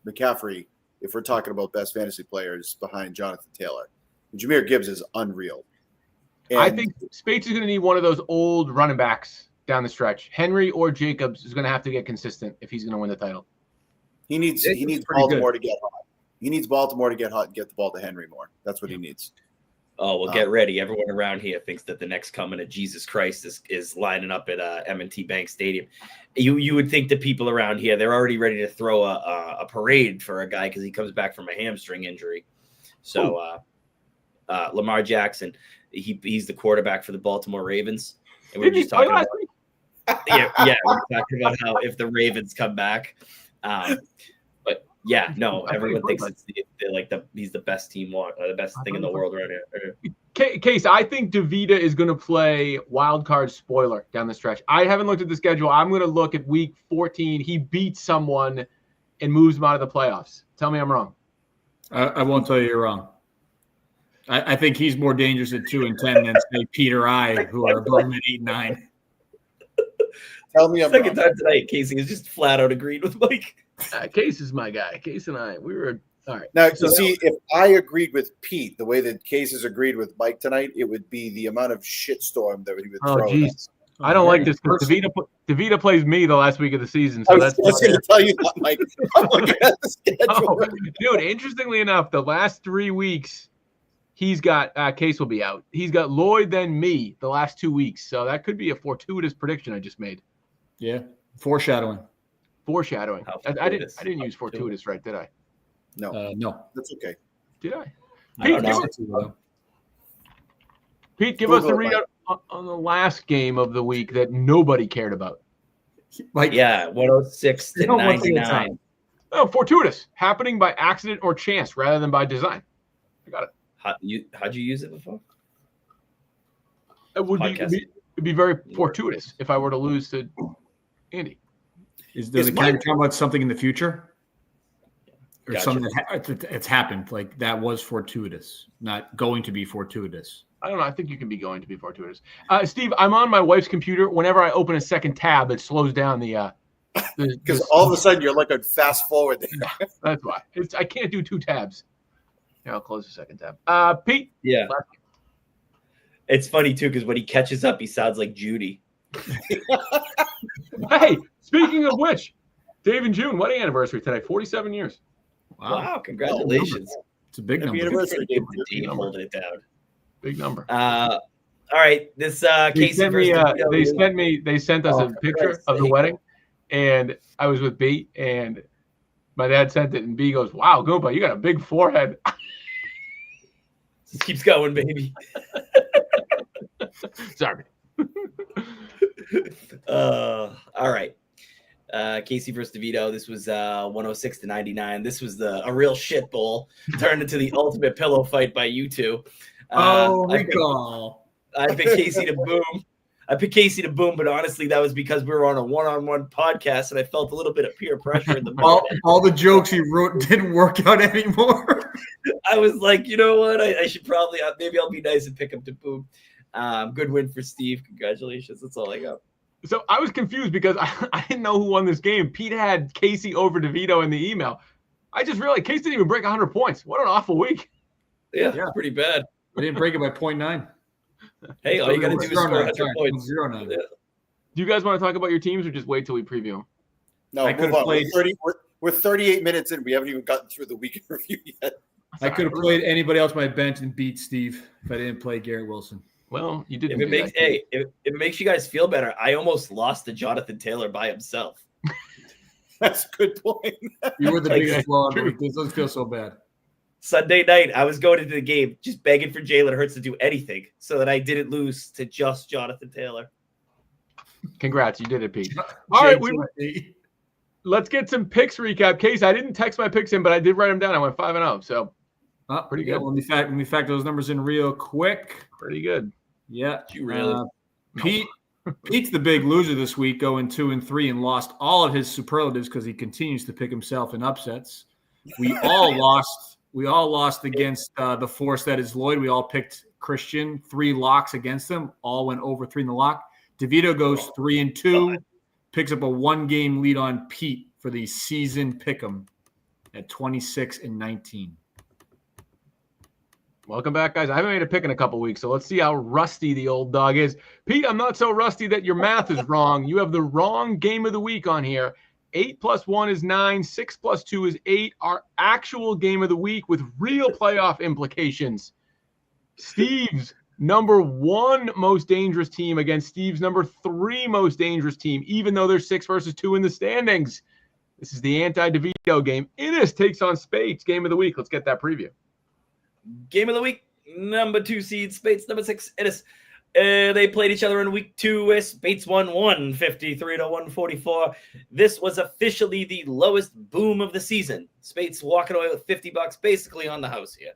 McCaffrey if we're talking about best fantasy players behind Jonathan Taylor. Jahmyr Gibbs is unreal. And I think Spates is going to need one of those old running backs down the stretch. Henry or Jacobs is going to have to get consistent if he's going to win the title. He needs Baltimore to get hot. He needs Baltimore to get hot and get the ball to Henry more. That's what he needs. Oh, well, get ready. Everyone around here thinks that the next coming of Jesus Christ is lining up at M&T Bank Stadium. You would think the people around here, they're already ready to throw a parade for a guy because he comes back from a hamstring injury. So Lamar Jackson, he's the quarterback for the Baltimore Ravens. And we're just talking about we're talking about how if the Ravens come back. But Yeah, no, everyone thinks he's the best team, the best thing in the world right here. Case, I think DeVita is going to play wild card spoiler down the stretch. I haven't looked at the schedule. I'm going to look at week 14. He beats someone and moves them out of the playoffs. Tell me I'm wrong. I won't tell you you're wrong. I think he's more dangerous at 2-10 than say Pete or I, who are above him at 8-9. Tell me I'm Second wrong. time tonight, Casey has just flat out agreed with Mike. Case is my guy. Case and I, we were all right. Now, you see, if I agreed with Pete the way that Cases agreed with Mike tonight, it would be the amount of shitstorm that he would throw. Oh, geez. I don't like this because DeVita plays me the last week of the season. So I was going to tell you that, Mike. I'm looking at the schedule. Dude, interestingly enough, the last 3 weeks, he's got Case will be out. He's got Lloyd, then me the last 2 weeks. So that could be a fortuitous prediction I just made. Yeah, foreshadowing. I didn't use fortuitous, right? Did I? No. No. That's okay. Did I? Pete, give us the readout on the last game of the week that nobody cared about. 106 to 99. Oh, fortuitous, happening by accident or chance rather than by design. I got it. How'd you use it before? It'd be very fortuitous if I were to lose to Andy. Does it kind of talk about something in the future? Or Gotcha. something that's happened, like that was fortuitous, not going to be fortuitous. I don't know. I think you can be going to be fortuitous. Steve, I'm on my wife's computer. Whenever I open a second tab, it slows down the because all of a sudden you're like a fast forward there. That's why. I can't do 2 tabs. Here, I'll close the second tab. Pete. Yeah. It's funny too because when he catches up, he sounds like Judy. Hey, speaking of which, Dave and June, wedding anniversary today, 47 years. Wow, congratulations. It's a big number. Anniversary. Holding it down. Big number. All right, this Casey they sent us a picture of the wedding, and I was with B, and my dad sent it, and B goes, "Wow, Goomba, you got a big forehead." Just keeps going, baby. Sorry. All right. Casey versus DeVito. This was 106 to 99. This was a real shit bowl turned into the ultimate pillow fight by you two. Recall. I picked Casey to boom. But honestly, that was because we were on a one-on-one podcast, and I felt a little bit of peer pressure in the moment. all the jokes he wrote didn't work out anymore. I was like, you know what? I should probably maybe I'll be nice and pick him to boom. Good win for Steve. Congratulations. That's all I got. So I was confused because I didn't know who won this game. Pete had Casey over DeVito in the email. I just realized Casey didn't even break 100 points. What an awful week. Yeah. Pretty bad. We didn't break it by 0.9. Hey, all you got to do is score 100 points. 0.09. Yeah. Do you guys want to talk about your teams or just wait till we preview them? No, move on. We're 38 minutes in. We haven't even gotten through the weekend review yet. I could have played anybody else on my bench and beat Steve if I didn't play Garrett Wilson. Well, you didn't. If it makes you guys feel better, I almost lost to Jonathan Taylor by himself. That's a good point. You were the biggest flaw. This doesn't feel so bad. Sunday night, I was going into the game just begging for Jalen Hurts to do anything so that I didn't lose to just Jonathan Taylor. Congrats, you did it, Pete. All right, let's get some picks recap. Case, I didn't text my picks in, but I did write them down. I went 5-0, so pretty good. Let me factor those numbers in real quick. Pretty good. Yeah. You really? Pete's the big loser this week, going 2-3 and lost all of his superlatives because he continues to pick himself in upsets. We all lost. We all lost against the force that is Lloyd. We all picked Christian, 3 locks against him. All went over 3 in the lock. DeVito goes 3-2, picks up a 1-game lead on Pete for the season pick'em at 26-19. Welcome back, guys. I haven't made a pick in a couple weeks, so let's see how rusty the old dog is. Pete, I'm not so rusty that your math is wrong. You have the wrong game of the week on here. 8 + 1 is 9. 6 + 2 is 8. Our actual game of the week with real playoff implications. Steve's number 1 most dangerous team against Steve's number 3 most dangerous team, even though there's 6 versus 2 in the standings. This is the anti-DeVito game. Innis takes on Spades. Game of the week. Let's get that preview. Game of the week, number 2 seed, Spades, number 6, Ennis. They played each other in week 2. Spates won 153 to 144. This was officially the lowest boom of the season. Spates walking away with $50 basically on the house here.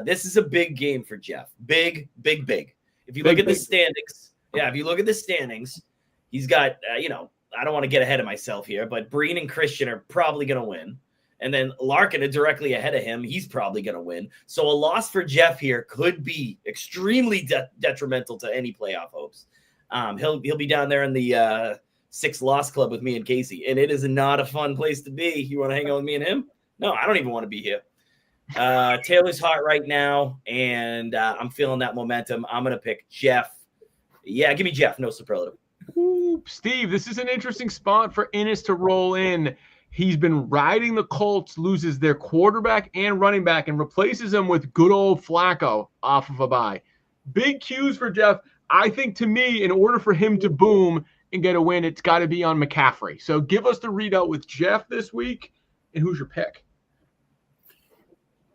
This is a big game for Jeff. Big. If you look at the standings, he's got, I don't want to get ahead of myself here, but Breen and Christian are probably going to win. And then Larkin is directly ahead of him. He's probably going to win. So a loss for Jeff here could be extremely detrimental to any playoff hopes. He'll be down there in the 6-loss club with me and Casey, and it is not a fun place to be. You want to hang out with me and him? No, I don't even want to be here. Taylor's hot right now, and I'm feeling that momentum. I'm going to pick Jeff. Yeah, give me Jeff. No superlative. Ooh, Steve, this is an interesting spot for Innes to roll in. He's been riding the Colts, loses their quarterback and running back, and replaces them with good old Flacco off of a bye. Big cues for Jeff. I think, to me, in order for him to boom and get a win, it's got to be on McCaffrey. So give us the readout with Jeff this week, and who's your pick?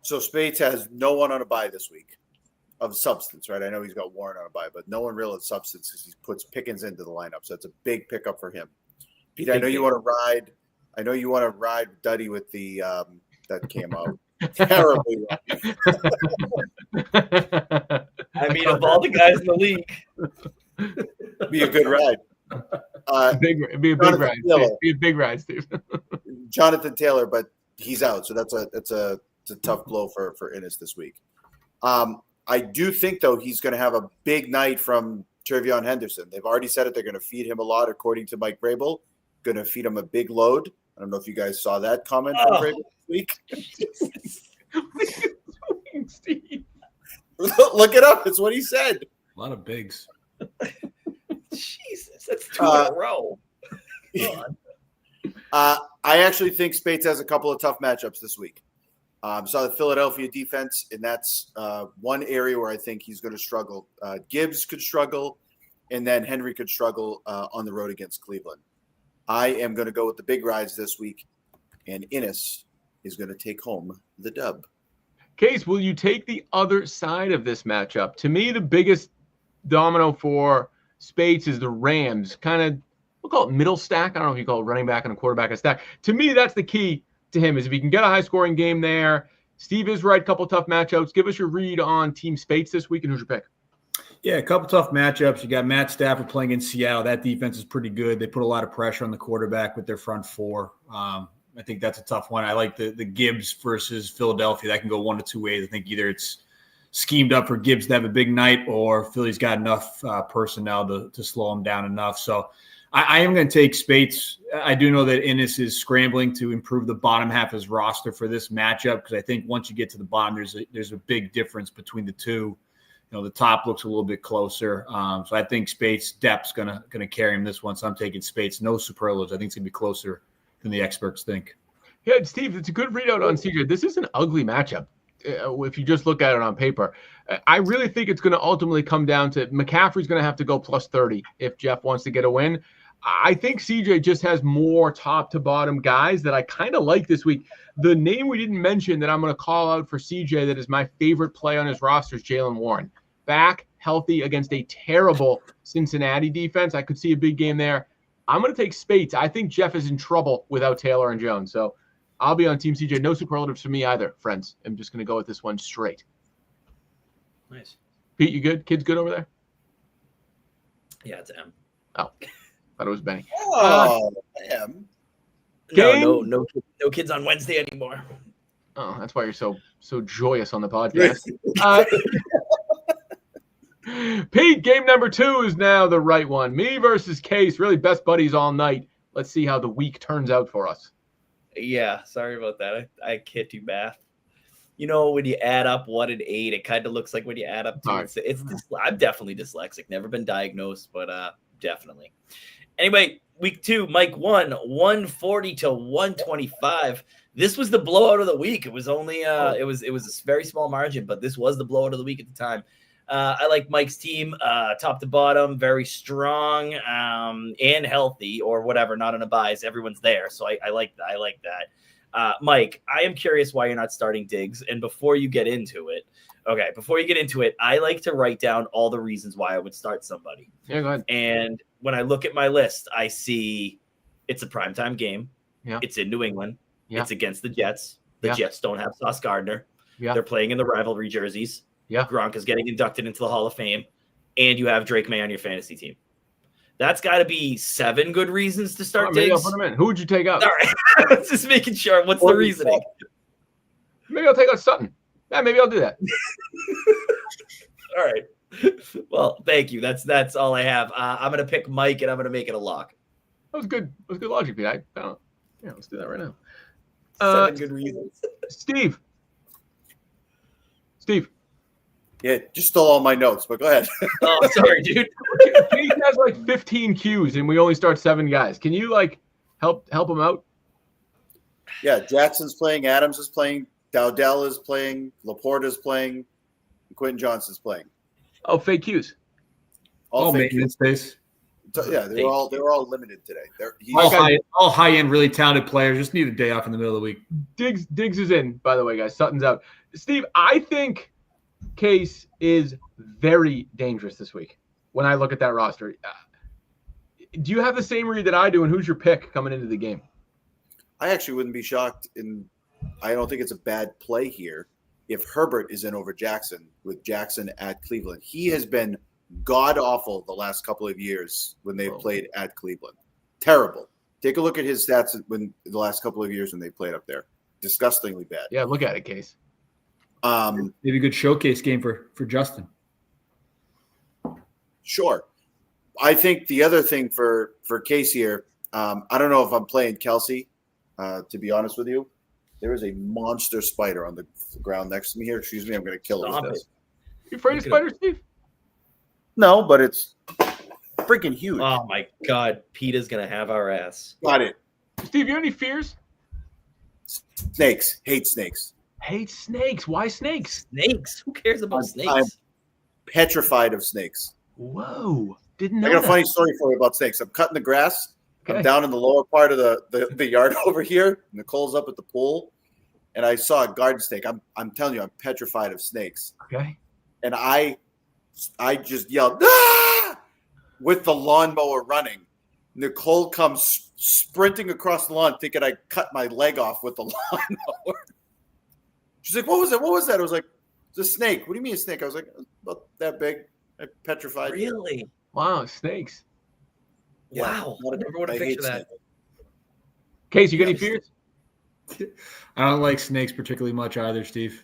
So Spates has no one on a bye this week of substance, right? I know he's got Warren on a bye, but no one real of substance because he puts Pickens into the lineup. So it's a big pickup for him. Pete, I know you want to ride Duddy with the that came out terribly wrong. I mean, of all the guys in the league, be a good ride. It'd be a big ride. Be a big ride, Steve. Jonathan Taylor, but he's out, so that's a tough blow for Innes this week. I do think though he's going to have a big night from Trevion Henderson. They've already said it; they're going to feed him a lot, according to Mike Vrabel. Going to feed him a big load. I don't know if you guys saw that comment from Vrabel this week. What are you doing, Steve? Look it up. It's what he said. A lot of bigs. Jesus, that's 2 in a row. I actually think Spates has a couple of tough matchups this week. Saw the Philadelphia defense, and that's one area where I think he's going to struggle. Gibbs could struggle, and then Henry could struggle on the road against Cleveland. I am going to go with the big rides this week, and Innes is going to take home the dub. Case, will you take the other side of this matchup? To me, the biggest domino for Spates is the Rams. Kind of, we'll call it middle stack. I don't know if you call it running back and a quarterback a stack. To me, that's the key to him, is if he can get a high-scoring game there. Steve is right, couple tough matchups. Give us your read on Team Spates this week, and who's your pick? Yeah, a couple tough matchups. You got Matt Stafford playing in Seattle. That defense is pretty good. They put a lot of pressure on the quarterback with their front four. I think that's a tough one. I like the Gibbs versus Philadelphia. That can go one of two ways. I think either it's schemed up for Gibbs to have a big night, or Philly's got enough personnel to slow him down enough. So I am going to take Spates. I do know that Innes is scrambling to improve the bottom half of his roster for this matchup, because I think once you get to the bottom, there's a big difference between the two. The top looks a little bit closer. So I think Spates' depth's gonna carry him this one. So I'm taking Spates. No superlatives. I think it's going to be closer than the experts think. Yeah, Steve, it's a good readout on CJ. This is an ugly matchup if you just look at it on paper. I really think it's going to ultimately come down to McCaffrey's going to have to go plus 30 if Jeff wants to get a win. I think CJ just has more top to bottom guys that I kind of like this week. The name we didn't mention that I'm going to call out for CJ that is my favorite play on his roster is Jaylen Warren. Back, healthy against a terrible Cincinnati defense. I could see a big game there. I'm going to take Spates. I think Jeff is in trouble without Taylor and Jones. So I'll be on Team CJ. No superlatives for me either, friends. I'm just going to go with this one straight. Nice. Pete, you good? Kids good over there? Yeah, it's M. Oh, thought it was Benny. Oh, M. No kids on Wednesday anymore. Oh, that's why you're so joyous on the podcast. Pete, game number 2 is now the right one. Me versus Case. Really best buddies all night. Let's see how the week turns out for us. Yeah, sorry about that. I can't do math. When you add up 1 and 8, it kind of looks like when you add up 2. Right. I'm definitely dyslexic. Never been diagnosed, but definitely. Anyway, week 2, Mike won 140 to 125. This was the blowout of the week. It was only it was a very small margin, but this was the blowout of the week at the time. I like Mike's team, top to bottom, very strong and healthy, or whatever, not in a bias. Everyone's there, so I like that. I like that. Mike, I am curious why you're not starting Diggs. And before you get into it, Okay, before you get into it, I like to write down all the reasons why I would start somebody. Yeah, go ahead. And when I look at my list, I see it's a primetime game. Yeah. It's in New England. Yeah. It's against the Jets. The Jets don't have Sauce Gardner. Yeah. They're playing in the rivalry jerseys. Yeah. Gronk is getting inducted into the Hall of Fame. And you have Drake May on your fantasy team. That's got to be 7 good reasons to start maybe Diggs. I'll put him in. Who would you take out? All right. Just making sure. What's the reasoning? Maybe I'll take out Sutton. Yeah, maybe I'll do that. All right. Well, thank you. That's all I have. I'm going to pick Mike, and I'm going to make it a lock. That was good. That was good logic, Pete. I don't. Yeah, let's do that right now. 7 good reasons. Steve. Yeah, just stole all my notes, but go ahead. Oh, sorry, dude. Pete has like 15 Qs, and we only start 7 guys. Can you help him out? Yeah, Jackson's playing. Adams is playing. Dowdell is playing. Laporte is playing. And Quentin Johnson's playing. Oh, fake Qs. All fake maintenance space. So, yeah, they were all limited today. All high end, really talented players. Just need a day off in the middle of the week. Diggs is in, by the way, guys. Sutton's out. Steve, I think Case is very dangerous this week when I look at that roster. Do you have the same read that I do, and who's your pick coming into the game? I actually wouldn't be shocked, I don't think it's a bad play here if Herbert is in over Jackson with Jackson at Cleveland. He has been god-awful the last couple of years when they've played at Cleveland. Terrible. Take a look at his stats the last couple of years when they played up there. Disgustingly bad. Yeah, look at it, Case. Maybe a good showcase game for Justin. Sure. I think the other thing for Case here, I don't know if I'm playing Kelsey, to be honest with you. There is a monster spider on the ground next to me here. Excuse me, I'm going to kill it with this. You afraid of spiders, Steve? No, but it's freaking huge. Oh, my God. Peter's going to have our ass. Got it. Steve, you have any fears? Snakes. Hate snakes. Hate snakes. Why snakes? Snakes? Who cares about snakes? I'm petrified of snakes. Whoa. Didn't know I got a that. funny story for you about snakes. I'm cutting the grass. Okay. I'm down in the lower part of the yard over here. Nicole's up at the pool. And I saw a garden snake. I'm telling you, I'm petrified of snakes. Okay. And I just yelled, "Ah!" with the lawnmower running. Nicole comes sprinting across the lawn thinking I cut my leg off with the lawnmower. She's like, what was that? What was that? I was like, it's a snake. What do you mean a snake? I was like, about that big. I'm petrified. Really? Wow, snakes. Yeah, Wow. I never would have I hate pictured that. snakes. Case, you got any fears? I don't like snakes particularly much either, Steve.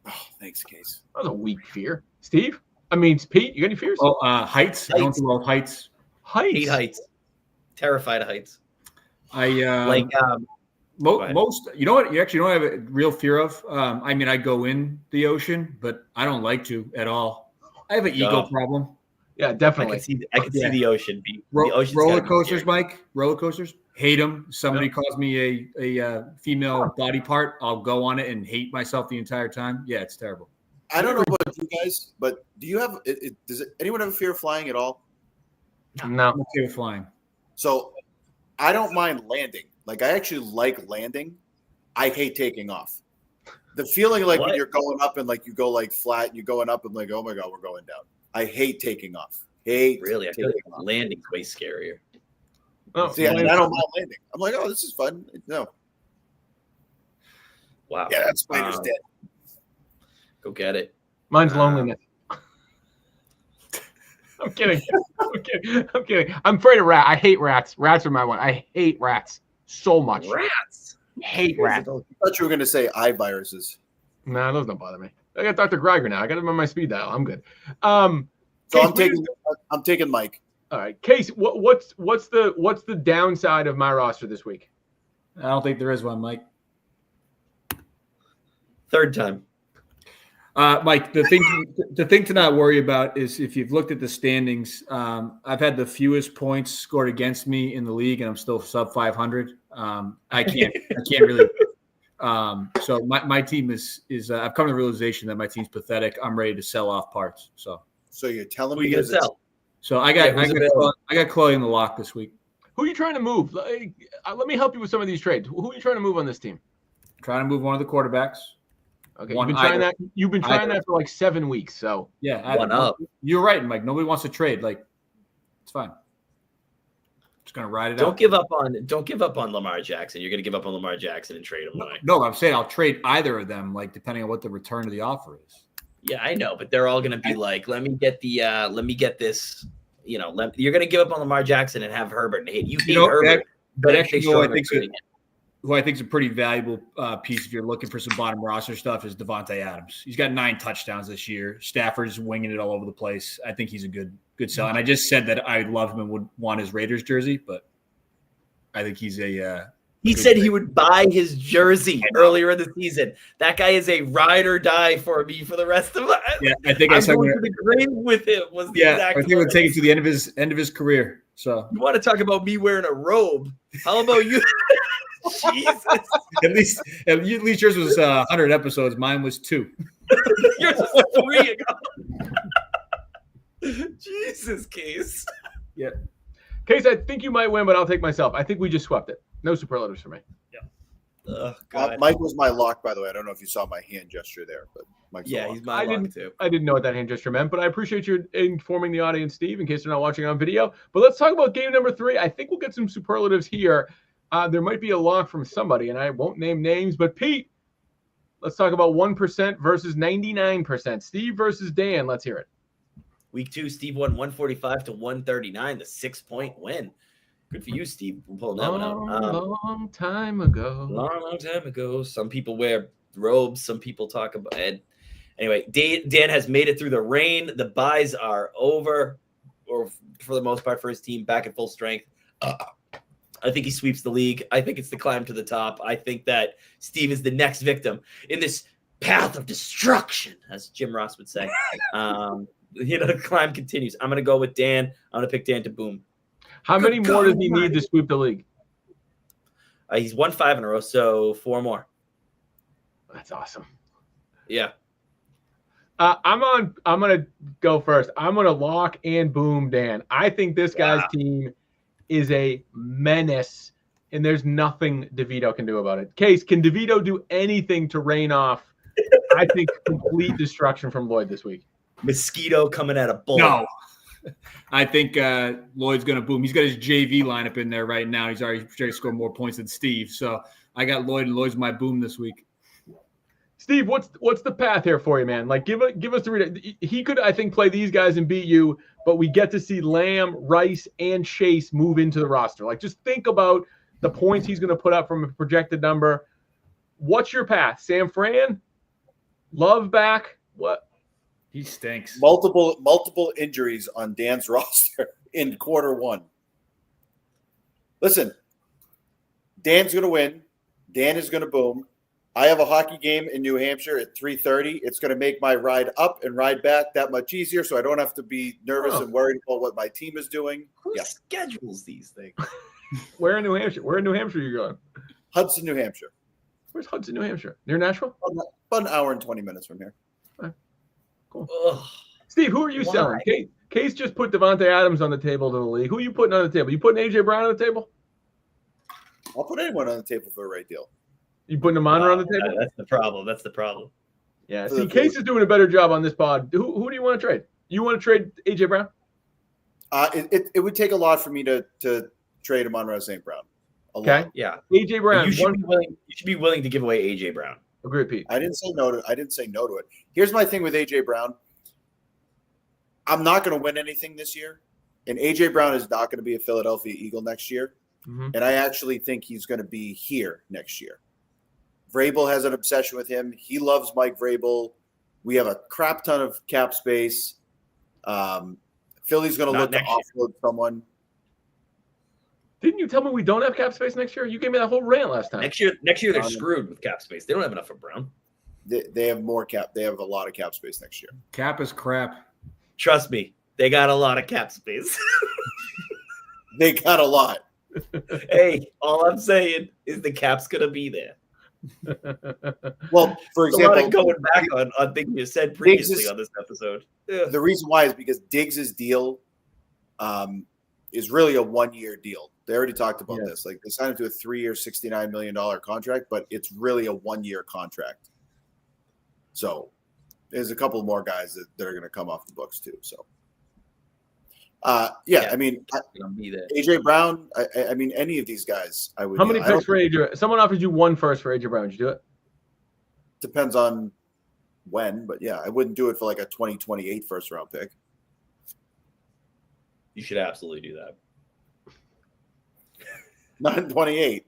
Oh, thanks, Case. That was a weak fear. Steve? I mean, Pete, you got any fears? Oh, heights. I don't do well with heights. Heights. Hate heights. Terrified of heights. Most, you know what? You actually don't have a real fear of. I mean, I go in the ocean, but I don't like to at all. I have an ego problem. Yeah, I definitely. can see the ocean. Roller coasters, Mike. Roller coasters. Hate them. Somebody calls me a female body part. I'll go on it and hate myself the entire time. Yeah, it's terrible. I don't know about you guys, but do you have? Anyone have a fear of flying at all? No. I'm okay with flying. So, I don't mind landing. Like I actually like landing. I hate taking off. The feeling like when you're going up and like you go like flat, and you're going up and like, oh my God, we're going down. I hate taking off. Really? I feel like landing's way scarier. Oh, See, I don't mind landing. I'm like, oh, this is fun. No. Wow. Yeah, that spider's dead. Go get it. Mine's loneliness. I'm kidding. I'm kidding. I'm afraid of rats. I hate rats. Rats are my one. I hate rats so much. Rats. Hate rats. I thought you were going to say eye viruses. Nah, those don't bother me. I got Dr. Greiger now. I got him on my speed dial. I'm good. So Case, I'm taking Mike. all right, Case. What's the downside of my roster this week? I don't think there is one, Mike. Third time. Mike, the thing to not worry about is if you've looked at the standings, I've had the fewest points scored against me in the league, and I'm still sub 500. I can't really. So my team is I've come to the realization that my team's pathetic. I'm ready to sell off parts. So you're telling Who me you gonna sell? So I got Chloe in the lock this week. Who are you trying to move? Let me help you with some of these trades. Who are you trying to move on this team? Trying to move one of the quarterbacks. Okay, you've been trying that for like 7 weeks. So yeah, one up. You're right, Mike. Nobody wants to trade. Like, it's fine. Just gonna ride it out. Don't give up on Lamar Jackson. You're gonna give up on Lamar Jackson and trade him away. No, I'm saying I'll trade either of them, like depending on what the return of the offer is. Yeah, I know, but they're all gonna be like, let me get this. You're gonna give up on Lamar Jackson and have Herbert. You hate Herbert, but actually, who I think is a pretty valuable piece if you're looking for some bottom roster stuff is Devontae Adams. He's got 9 touchdowns this year. Stafford's winging it all over the place. I think he's a good sell. And I just said that I love him and would want his Raiders jersey, but I think he's a he said he would buy his jersey earlier in the season. That guy is a ride or die for me for the rest of my Yeah, I think I'm going to the grave with him was the exact I think we'll take it to the end of his career. So you want to talk about me wearing a robe? How about you? Jesus. At least yours was 100 episodes. Mine was 2. Yours was 3 ago. Jesus, Case. Yeah. Case, I think you might win, but I'll take myself. I think we just swept it. No superlatives for me. Yeah. Mike was my lock, by the way. I don't know if you saw my hand gesture there, but Mike's he's my lock too. I didn't know what that hand gesture meant, but I appreciate you informing the audience, Steve, in case they're not watching on video. But let's talk about game number 3. I think we'll get some superlatives here. There might be a lock from somebody, and I won't name names, but Pete, let's talk about 1% versus 99%. Steve versus Dan. Let's hear it. Week 2, Steve won 145 to 139, the 6-point win. Good for you, Steve. We're pulling that one out. Long time ago. Long time ago. Some people wear robes. Some people talk about it. Anyway, Dan has made it through the rain. The buys are over, or for the most part, for his team, back at full strength. I think he sweeps the league. I think it's the climb to the top. I think that Steve is the next victim in this path of destruction, as Jim Ross would say. The climb continues. I'm going to go with Dan. I'm going to pick Dan to boom. How many more does he need to sweep the league? He's won 5 in a row, so 4 more. That's awesome. Yeah. I'm going to go first. I'm going to lock and boom Dan. I think this guy's team is a menace, and there's nothing DeVito can do about it. Case, can DeVito do anything to rein off, I think, complete destruction from Lloyd this week? Mosquito coming at a bull. No. I think Lloyd's going to boom. He's got his JV lineup in there right now. He's already trying to score more points than Steve. So I got Lloyd, and Lloyd's my boom this week. Steve, what's the path here for you, man? Like, give us the read. He could, I think, play these guys and beat you, but we get to see Lamb, Rice, and Chase move into the roster. Like, just think about the points he's going to put up from a projected number. What's your path? Sam Fran? Love back? What? He stinks. Multiple injuries on Dan's roster in quarter 1. Listen, Dan's going to win. Dan is going to boom. I have a hockey game in New Hampshire at 3:30. It's going to make my ride up and ride back that much easier, so I don't have to be nervous and worried about what my team is doing. Who schedules these things? Where in New Hampshire? Where in New Hampshire are you going? Hudson, New Hampshire. Where's Hudson, New Hampshire? Near Nashville? About an hour and 20 minutes from here. Cool. Ugh. Steve, who are you selling? Case just put Devontae Adams on the table to the league. Who are you putting on the table? You putting AJ Brown on the table? I'll put anyone on the table for a right deal. You putting Amon on the table? That's the problem. Yeah. See, Case is doing a better job on this pod. Who do you want to trade? You want to trade AJ Brown? It would take a lot for me to trade Amon-Ra St. Brown. Okay. Yeah. AJ Brown. You should be willing to give away AJ Brown. Agree, Pete. I didn't say no to it. Here's my thing with AJ Brown. I'm not going to win anything this year, and AJ Brown is not going to be a Philadelphia Eagle next year. Mm-hmm. And I actually think he's going to be here next year. Vrabel has an obsession with him. He loves Mike Vrabel. We have a crap ton of cap space. Philly's going to look to offload someone. Didn't you tell me we don't have cap space next year? You gave me that whole rant last time. Next year they're screwed with cap space. They don't have enough for Brown. They have more cap. They have a lot of cap space next year. Cap is crap. Trust me, they got a lot of cap space. They got a lot. Hey, all I'm saying is the cap's going to be there. Well, for example, going back on things you said previously on this episode. Yeah. The reason why is because Diggs' deal is really a 1-year deal. They already talked about this. Like, they signed him to a 3-year, $69 million contract, but it's really a 1-year contract. So there's a couple more guys that are going to come off the books too. So, I mean, AJ Brown. I mean, any of these guys, I would. How many picks for AJ? Someone offered you 1 first for AJ Brown. Would you do it? Depends on when, but yeah, I wouldn't do it for like a 2028 first round pick. You should absolutely do that. Not in 28.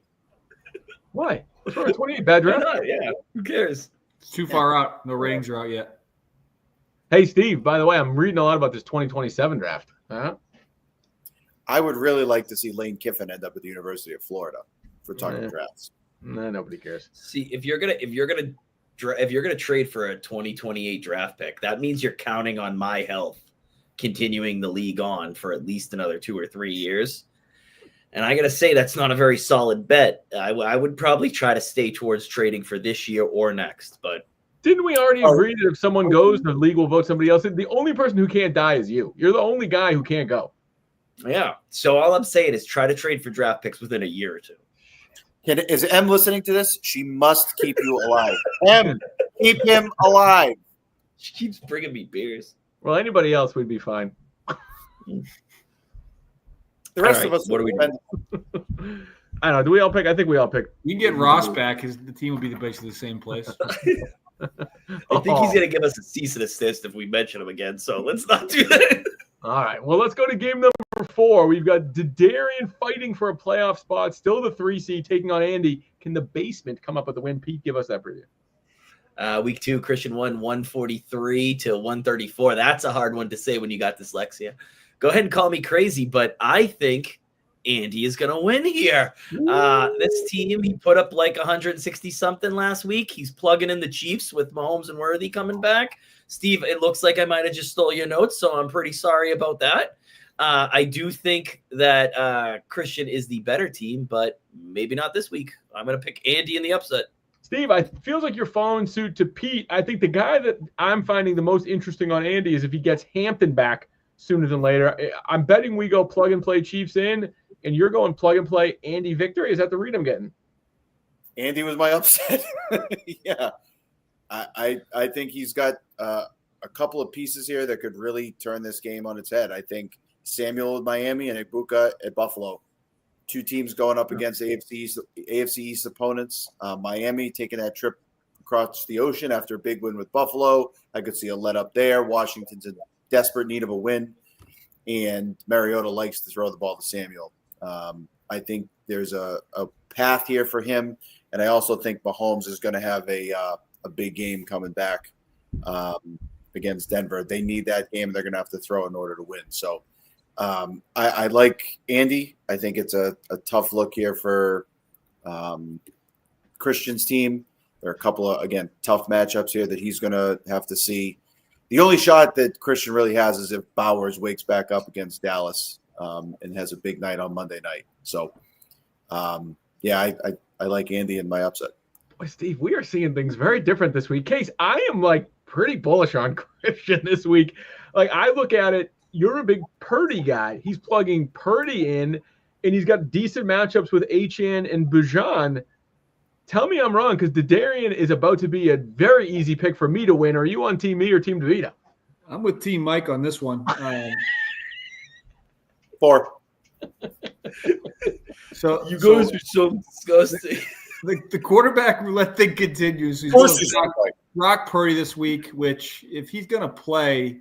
Why? What's wrong with 28? Bad draft? Yeah. Who cares? It's too far out. No ratings are out yet. Hey, Steve, by the way, I'm reading a lot about this 2027 draft. Huh? I would really like to see Lane Kiffin end up at the University of Florida for talking drafts. Nah, nobody cares. See, if you're gonna trade for a 2028 draft pick, that means you're counting on my health continuing the league on for at least another 2 or 3 years. And I got to say, that's not a very solid bet. I would probably try to stay towards trading for this year or next. But didn't we already agree that if someone goes, the league will vote somebody else? The only person who can't die is you. You're the only guy who can't go. Yeah. So all I'm saying is try to trade for draft picks within a year or two. Is M listening to this? She must keep you alive. M, keep him alive. She keeps bringing me beers. Well, anybody else would be fine. The rest of us. What do we do? I don't know. Do we all pick? I think we all pick. You can get Ross back. The team will be basically the same place. I think he's going to give us a cease and desist if we mention him again. So let's not do that. All right. Well, let's go to game number 4. We've got Darian fighting for a playoff spot. Still the 3 seed taking on Andy. Can the basement come up with the win? Pete, give us that preview. Week 2, Christian won 143 to 134. That's a hard one to say when you got dyslexia. Go ahead and call me crazy, but I think Andy is going to win here. This team, he put up like 160-something last week. He's plugging in the Chiefs with Mahomes and Worthy coming back. Steve, it looks like I might have just stole your notes, so I'm pretty sorry about that. I do think that Christian is the better team, but maybe not this week. I'm going to pick Andy in the upset. Steve, I feels like you're following suit to Pete. I think the guy that I'm finding the most interesting on Andy is if he gets Hampton back sooner than later. I'm betting we go plug and play Chiefs in, and you're going plug and play Andy victory. Is that the read I'm getting? Andy was my upset. Yeah. I think he's got a couple of pieces here that could really turn this game on its head. I think Samuel at Miami and Ibuka at Buffalo. 2 teams going up against AFC East opponents. Miami taking that trip across the ocean after a big win with Buffalo. I could see a let up there. Washington's in desperate need of a win, and Mariota likes to throw the ball to Samuel. I think there's a path here for him, and I also think Mahomes is going to have a big game coming back against Denver. They need that game, and they're going to have to throw in order to win. So I like Andy. I think it's a tough look here for Christian's team. There are a couple of, again, tough matchups here that he's going to have to see. The only shot that Christian really has is if Bowers wakes back up against Dallas and has a big night on Monday night. So, I like Andy in my upset. Boy, Steve, we are seeing things very different this week. Case, I am pretty bullish on Christian this week. I look at it, you're a big Purdy guy. He's plugging Purdy in, and he's got decent matchups with Achane and Bijan. Tell me I'm wrong, because Darian is about to be a very easy pick for me to win. Are you on Team me or Team DeVito? I'm with Team Mike on this one. 4. So you guys are so disgusting. The quarterback roulette thing continues. He's Of course going to rock Purdy this week, which if he's going to play,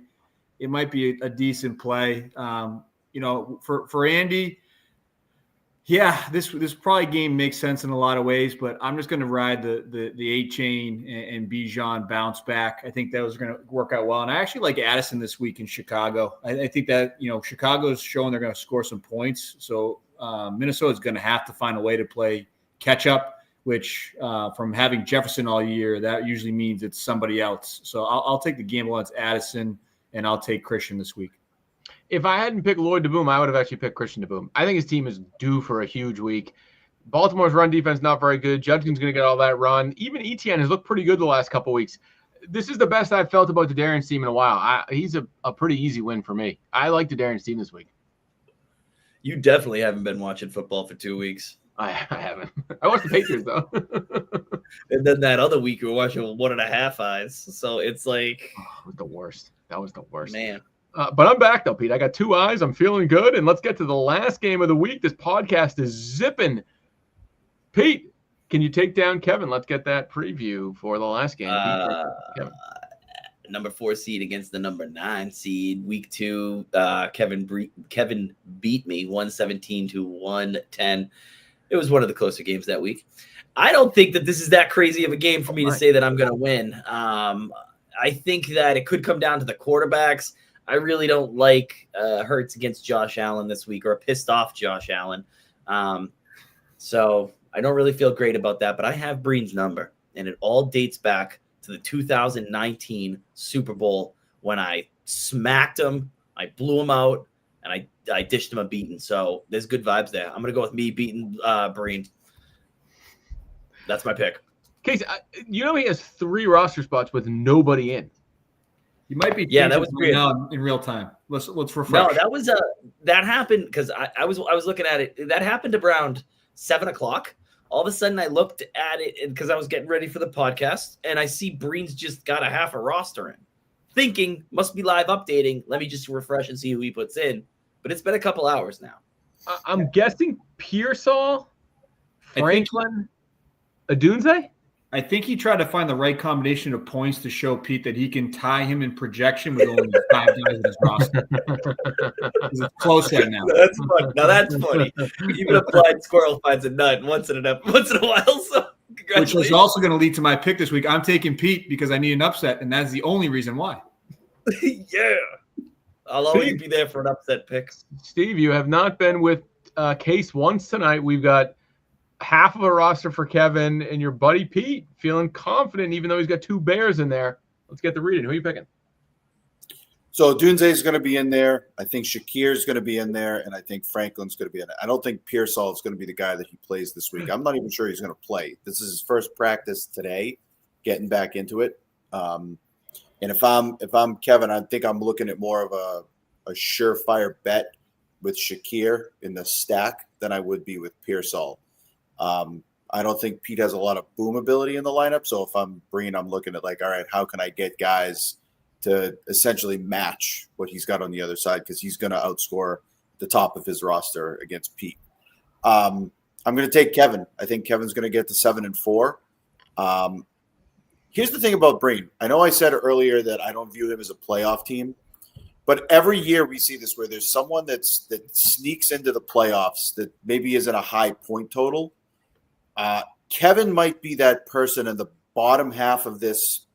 it might be a decent play. For Andy, yeah, this probably game makes sense in a lot of ways, but I'm just going to ride the A-Chain and Bijan bounce back. I think that was going to work out well. And I actually like Addison this week in Chicago. I think that, Chicago's showing they're going to score some points. So Minnesota's going to have to find a way to play catch up, which from having Jefferson all year, that usually means it's somebody else. So I'll take the gamble on Addison, and I'll take Christian this week. If I hadn't picked Lloyd DeBoom, I would have actually picked Christian DeBoom. I think his team is due for a huge week. Baltimore's run defense not very good. Judson's going to get all that run. Even Etienne has looked pretty good the last couple weeks. This is the best I've felt about Darian's team in a while. He's a pretty easy win for me. I like Darian's team this week. You definitely haven't been watching football for 2 weeks. I haven't. I watched the Patriots though. And then that other week we were watching 1.5 eyes. So it's like it was the worst. That was the worst, man. But I'm back though, Pete. I got 2 eyes. I'm feeling good, and let's get to the last game of the week. This podcast is zipping. Pete, can you take down Kevin? Let's get that preview for the last game. Number 4 seed against the number 9 seed. Week 2, Kevin beat me 117-110. It was one of the closer games that week. I don't think that this is that crazy of a game for me to say that I'm going to win. I think that it could come down to the quarterbacks. I really don't like Hurts against Josh Allen this week, or a pissed off Josh Allen. So I don't really feel great about that, but I have Breen's number, and it all dates back to the 2019 Super Bowl when I smacked him, I blew him out, and I dished him a beating. So there's good vibes there. I'm going to go with me beating Breen. That's my pick. Casey, he has 3 roster spots with nobody in. You might be that was right now in real time. Let's refresh. No, that happened because I was looking at it. That happened around 7:00. All of a sudden, I looked at it because I was getting ready for the podcast, and I see Breen's just got a half a roster in. Thinking must be live updating. Let me just refresh and see who he puts in. But it's been a couple hours now. I'm guessing Pearsall, Franklin, Adunze? I think he tried to find the right combination of points to show Pete that he can tie him in projection with only 5 guys in his roster. It's close right now. That's funny. Now that's funny. Even a blind squirrel finds a nut once in a while. So which is also going to lead to my pick this week. I'm taking Pete because I need an upset, and that's the only reason why. Yeah. I'll always be there for an upset pick. Steve, you have not been with Case once tonight. We've got half of a roster for Kevin and your buddy Pete feeling confident, even though he's got 2 Bears in there. Let's get the reading. Who are you picking? So Dunze is going to be in there. I think Shakir is going to be in there, and I think Franklin's going to be in there. I don't think Pearsall is going to be the guy that he plays this week. I'm not even sure he's going to play. This is his first practice today, getting back into it. And if I'm Kevin, I think I'm looking at more of a surefire bet with Shakir in the stack than I would be with Pearsall. I don't think Pete has a lot of boom ability in the lineup. So if I'm Breen, I'm looking at like, all right, how can I get guys to essentially match what he's got on the other side? Because he's going to outscore the top of his roster against Pete. I'm going to take Kevin. I think Kevin's going to get to 7-4. Here's the thing about Breen. I know I said earlier that I don't view him as a playoff team, but every year we see this where there's someone that sneaks into the playoffs that maybe isn't a high point total. Kevin might be that person in the bottom half of this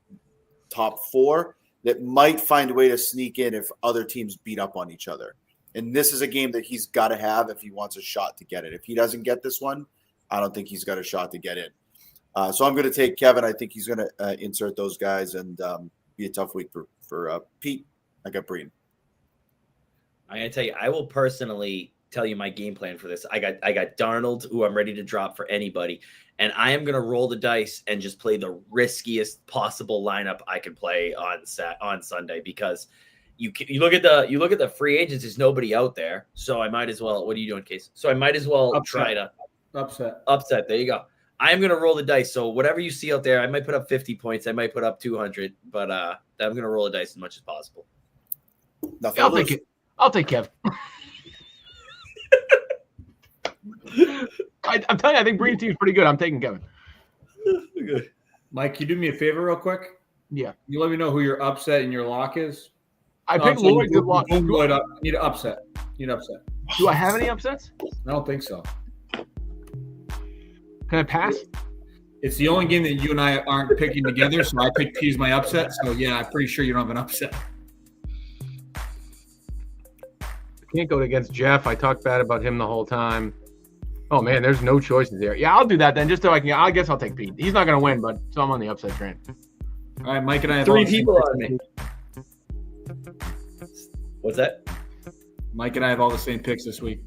top 4 that might find a way to sneak in if other teams beat up on each other. And this is a game that he's got to have if he wants a shot to get it. If he doesn't get this one, I don't think he's got a shot to get in. So I'm going to take Kevin. I think he's going to insert those guys and be a tough week for Pete. I got Breen. I'm going to tell you, I will personally tell you my game plan for this. I got Darnold, who I'm ready to drop for anybody, and I am going to roll the dice and just play the riskiest possible lineup I can play on Sunday, because you look at the free agents. There's nobody out there, so I might as well. What are you doing, Case? So I might as well try to upset. There you go. I am going to roll the dice. So whatever you see out there, I might put up 50 points. I might put up 200, but I'm going to roll the dice as much as possible. I'll take Kev. I'm telling you, I think Breen's team's pretty good. I'm taking Kevin. Good. Mike, can you do me a favor real quick? Yeah. You let me know who your upset and your lock is. I picked Lloyd. Good lock. Lloyd up. Need an upset. Do I have any upsets? I don't think so. Can I pass? It's the only game that you and I aren't picking together, so I picked P as my upset. So, yeah, I'm pretty sure you don't have an upset. I can't go against Jeff. I talked bad about him the whole time. Oh, man, there's no choices there. Yeah, I'll do that then, just so I can. I guess I'll take Pete. He's not going to win, but so I'm on the upset train. All right, Mike and I have 3 people on me. What's that? Mike and I have all the same picks this week.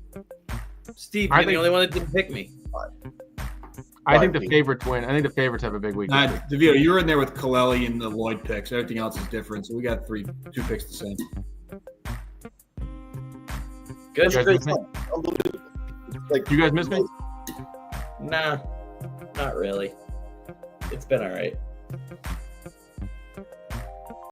Steve, you're the only one that didn't pick me. I think the favorites win. I think the favorites have a big week. DeVito, you were in there with Kaleli and the Lloyd picks. Everything else is different, so we got 2 picks the same. Good. You guys miss me? Nah, not really. It's been all right.